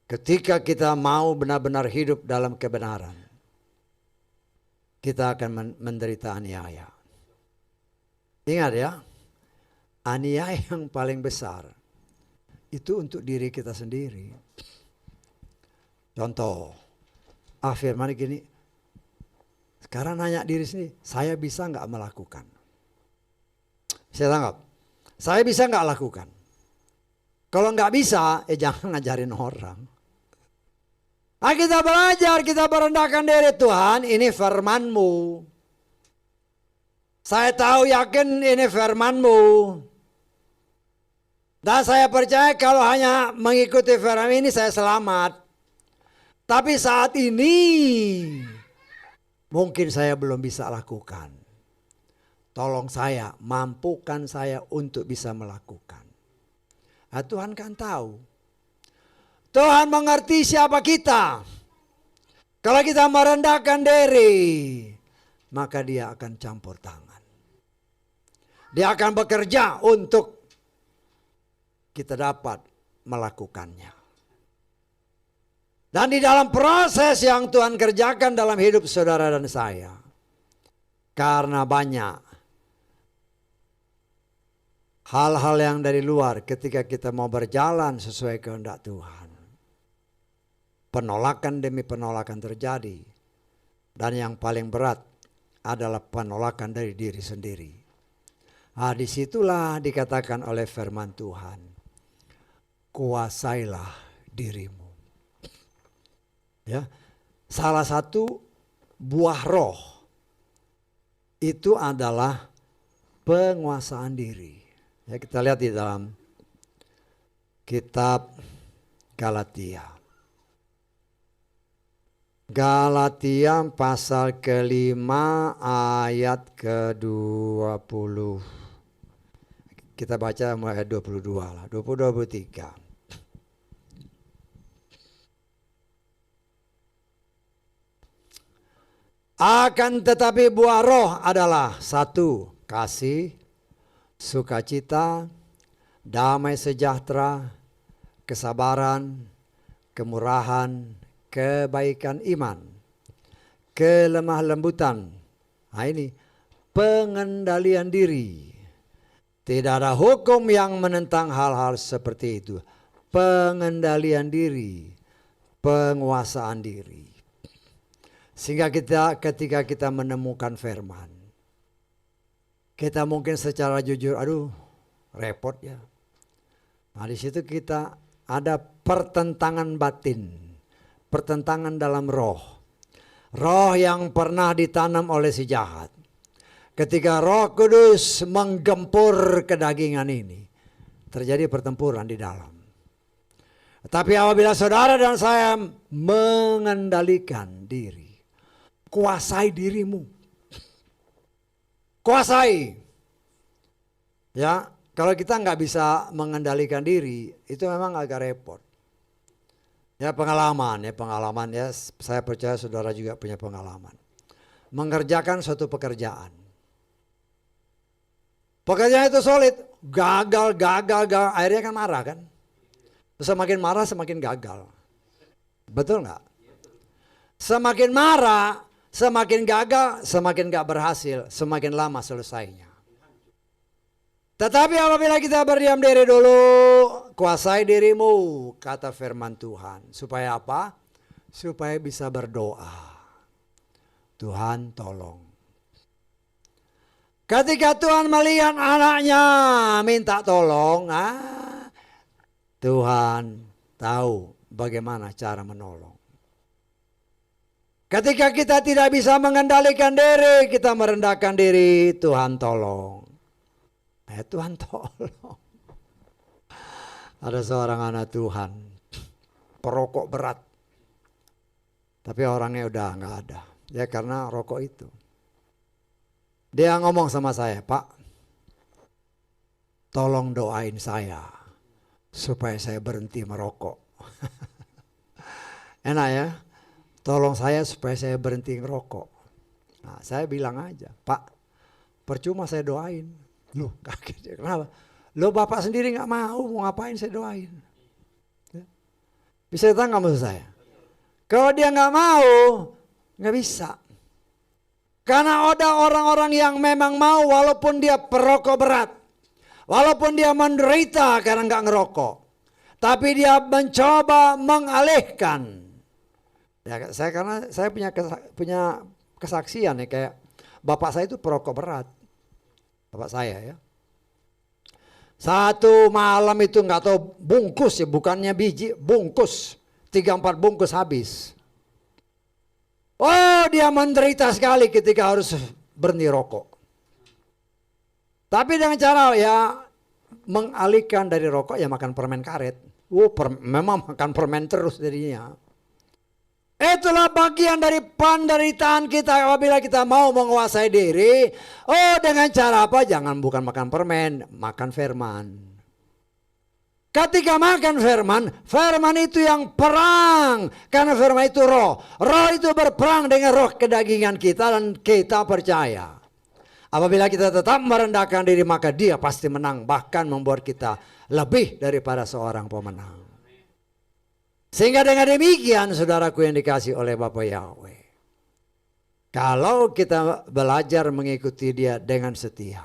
Ketika kita mau benar-benar hidup dalam kebenaran, kita akan menderita aniaya. Ingat ya, aniaya yang paling besar itu untuk diri kita sendiri. Contoh, firman gini, sekarang nanya diri sendiri, saya bisa nggak melakukan? Saya tanggap. Saya bisa nggak lakukan? Kalau nggak bisa, jangan ngajarin orang. Kita belajar, kita merendahkan diri. Tuhan, ini firman-Mu. Saya tahu yakin ini firman-Mu. Dan saya percaya kalau hanya mengikuti firman ini saya selamat. Tapi saat ini mungkin saya belum bisa lakukan. Tolong saya, mampukan saya untuk bisa melakukan. Nah, Tuhan kan tahu. Tuhan mengerti siapa kita. Kalau kita merendahkan diri, maka dia akan campur tangan. Dia akan bekerja untuk kita dapat melakukannya. Dan di dalam proses yang Tuhan kerjakan dalam hidup saudara dan saya, karena banyak hal-hal yang dari luar ketika kita mau berjalan sesuai kehendak Tuhan. Penolakan demi penolakan terjadi. Dan yang paling berat adalah penolakan dari diri sendiri. Nah, disitulah dikatakan oleh firman Tuhan, kuasailah dirimu. Ya, salah satu buah roh itu adalah penguasaan diri. Ya, kita lihat di dalam kitab Galatia. Galatia pasal ke-5 ayat ke-20. Kita baca mulai ayat 22 lah, 20-23. Akan tetapi buah roh adalah 1. Kasih, sukacita, damai sejahtera, kesabaran, kemurahan, kebaikan iman, kelemah lembutan. Nah ini pengendalian diri. Tidak ada hukum yang menentang hal-hal seperti itu. Pengendalian diri, penguasaan diri. Sehingga ketika kita menemukan firman, kita mungkin secara jujur, aduh repot ya. Nah di situ kita ada pertentangan batin. Pertentangan dalam roh. Roh yang pernah ditanam oleh si jahat. Ketika Roh Kudus menggempur kedagingan ini, terjadi pertempuran di dalam. Tapi apabila saudara dan saya mengendalikan diri, kuasai dirimu. Kuasai. Ya, kalau kita nggak bisa mengendalikan diri, itu memang agak repot. Ya pengalaman ya, saya percaya saudara juga punya pengalaman. Mengerjakan suatu pekerjaan. Pekerjaan itu sulit, gagal, akhirnya kan marah kan. Semakin marah semakin gagal. Betul nggak? Semakin marah, semakin gagal, semakin gak berhasil, semakin lama selesainya. Tetapi apabila kita berdiam diri dulu, kuasai dirimu, kata firman Tuhan. Supaya apa? Supaya bisa berdoa. Tuhan tolong. Ketika Tuhan melihat anaknya minta tolong, Tuhan tahu bagaimana cara menolong. Ketika kita tidak bisa mengendalikan diri, kita merendahkan diri, Tuhan tolong. Tuhan tolong. Ada seorang anak Tuhan, perokok berat. Tapi orangnya udah gak ada. Ya karena rokok itu. Dia ngomong sama saya, Pak, tolong doain saya supaya saya berhenti merokok. Enak ya? Tolong saya supaya saya berhenti ngerokok. Nah, saya bilang aja, Pak, percuma saya doain. Loh, kaget dia. Kenapa? Loh, Bapak sendiri gak mau ngapain saya doain. Ya. Bisa datang gak maksud saya? Kalau dia gak mau, gak bisa. Karena ada orang-orang yang memang mau walaupun dia perokok berat. Walaupun dia menderita karena gak ngerokok. Tapi dia mencoba mengalihkan. Ya, karena saya punya kesaksian ya, kayak bapak saya itu perokok berat. Bapak saya ya. Satu malam itu nggak tahu bungkus ya, bukannya biji, bungkus 3-4 bungkus habis. Oh, dia menderita sekali ketika harus berhenti rokok. Tapi dengan cara ya mengalihkan dari rokok ya makan permen karet. Memang makan permen terus jadinya. Itulah bagian dari penderitaan kita apabila kita mau menguasai diri. Oh, dengan cara apa? Jangan bukan makan permen, makan firman. Ketika makan firman, firman itu yang perang. Karena firman itu roh. Roh itu berperang dengan roh kedagingan kita dan kita percaya. Apabila kita tetap merendahkan diri maka dia pasti menang. Bahkan membuat kita lebih daripada seorang pemenang. Sehingga dengan demikian saudaraku yang dikasih oleh Bapa Yahweh. Kalau kita belajar mengikuti dia dengan setia.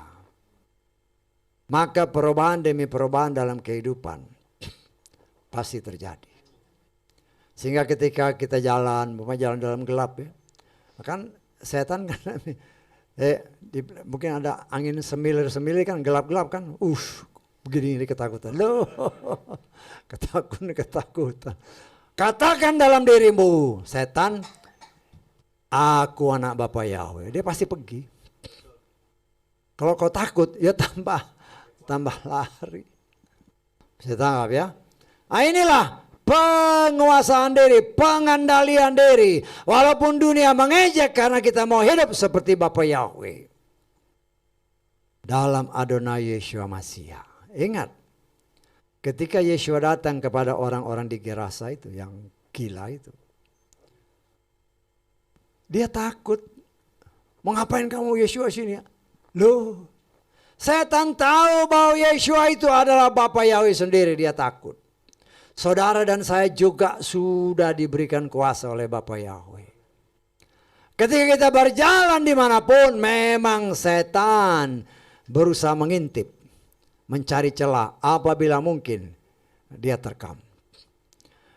Maka perubahan demi perubahan dalam kehidupan pasti terjadi. Sehingga ketika kita jalan dalam gelap ya. Kan setan kan mungkin ada angin semilir-semilir kan gelap-gelap kan. Begini ketakutan. Loh, ketakutan. Katakan dalam dirimu, setan, aku anak Bapa Yahweh. Dia pasti pergi. Kalau kau takut, ya tambah lari. Bisa tangkap ya? Nah, inilah penguasaan diri, pengandalian diri. Walaupun dunia mengejek karena kita mau hidup seperti Bapa Yahweh. Dalam Adonai Yeshua Mashiach. Ingat, ketika Yeshua datang kepada orang-orang di Gerasa itu, yang gila itu. Dia takut. Mau ngapain kamu Yeshua sini? Loh, setan tahu bahwa Yeshua itu adalah Bapa Yahweh sendiri, dia takut. Saudara dan saya juga sudah diberikan kuasa oleh Bapa Yahweh. Ketika kita berjalan dimanapun, memang setan berusaha mengintip. Mencari celah apabila mungkin dia terkam.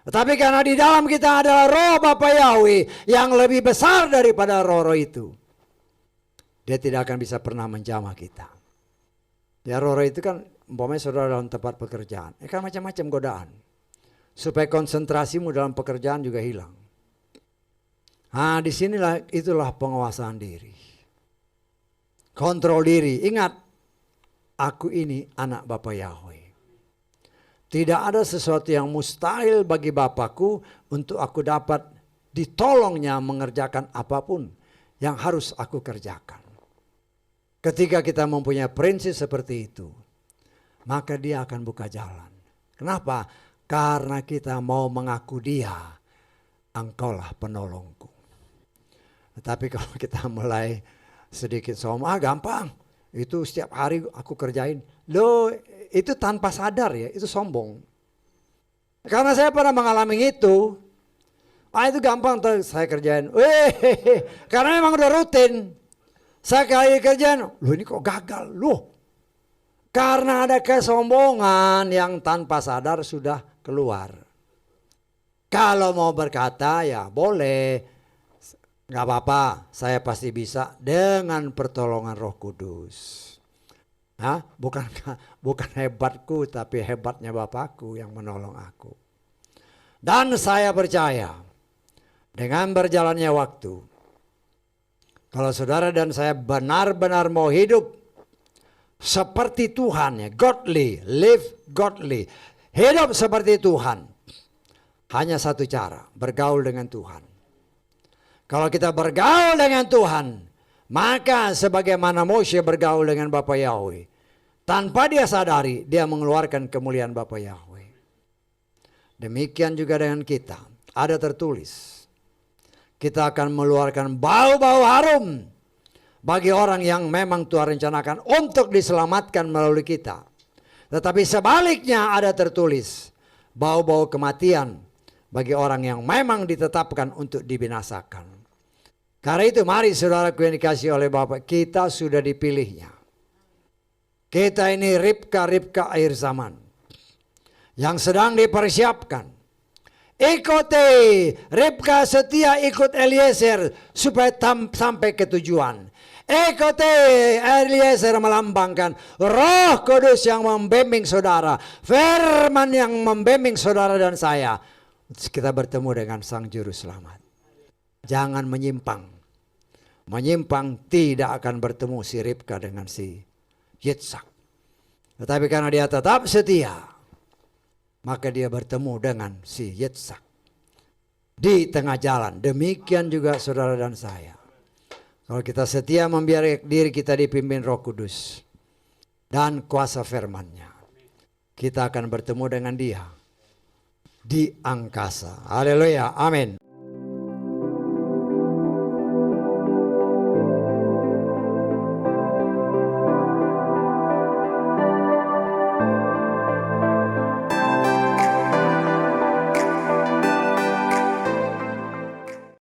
Tetapi karena di dalam kita adalah roh Bapa Yahweh yang lebih besar daripada roh-roh itu. Dia tidak akan bisa pernah menjamah kita. Ya roh-roh itu kan umpamanya saudara dalam tempat pekerjaan. Kan macam-macam godaan. Supaya konsentrasimu dalam pekerjaan juga hilang. Nah disinilah itulah penguasaan diri. Kontrol diri. Ingat. Aku ini anak Bapa Yahweh. Tidak ada sesuatu yang mustahil bagi Bapakku untuk aku dapat ditolongnya mengerjakan apapun yang harus aku kerjakan. Ketika kita mempunyai prinsip seperti itu, maka dia akan buka jalan. Kenapa? Karena kita mau mengaku dia, engkaulah penolongku. Tetapi kalau kita mulai sedikit sombong, gampang. Itu setiap hari aku kerjain. Loh, itu tanpa sadar ya, itu sombong. Karena saya pernah mengalami itu. Itu gampang saya kerjain. Karena memang udah rutin. Saya kali kerjain, loh ini kok gagal. Loh, karena ada kesombongan yang tanpa sadar sudah keluar. Kalau mau berkata ya boleh. Gak apa-apa, saya pasti bisa dengan pertolongan Roh Kudus. Bukan hebatku, tapi hebatnya Bapakku yang menolong aku. Dan saya percaya, dengan berjalannya waktu, kalau saudara dan saya benar-benar mau hidup seperti Tuhan, ya, godly, live godly, hidup seperti Tuhan, hanya satu cara, bergaul dengan Tuhan. Kalau kita bergaul dengan Tuhan, maka sebagaimana Moshe bergaul dengan Bapa Yahweh, tanpa dia sadari, dia mengeluarkan kemuliaan Bapa Yahweh. Demikian juga dengan kita, ada tertulis, kita akan mengeluarkan bau-bau harum bagi orang yang memang Tuhan rencanakan untuk diselamatkan melalui kita. Tetapi sebaliknya ada tertulis, bau-bau kematian bagi orang yang memang ditetapkan untuk dibinasakan. Karena itu mari saudaraku yang dikasih oleh Bapak, kita sudah dipilihnya. Kita ini Ribka akhir zaman. Yang sedang dipersiapkan. Ikuti, Ribka setia ikut Eliezer supaya sampai ke tujuan. Ikuti, Eliezer melambangkan Roh Kudus yang membimbing saudara. Firman yang membimbing saudara dan saya. Terus kita bertemu dengan Sang Juru Selamat. Jangan menyimpang. Menyimpang tidak akan bertemu si Ribka dengan si Yitzhak. Tetapi karena dia tetap setia, maka dia bertemu dengan si Yitzhak di tengah jalan. Demikian juga saudara dan saya. Kalau kita setia membiarkan diri kita dipimpin Roh Kudus dan kuasa firman-Nya, kita akan bertemu dengan Dia di angkasa. Haleluya, amin.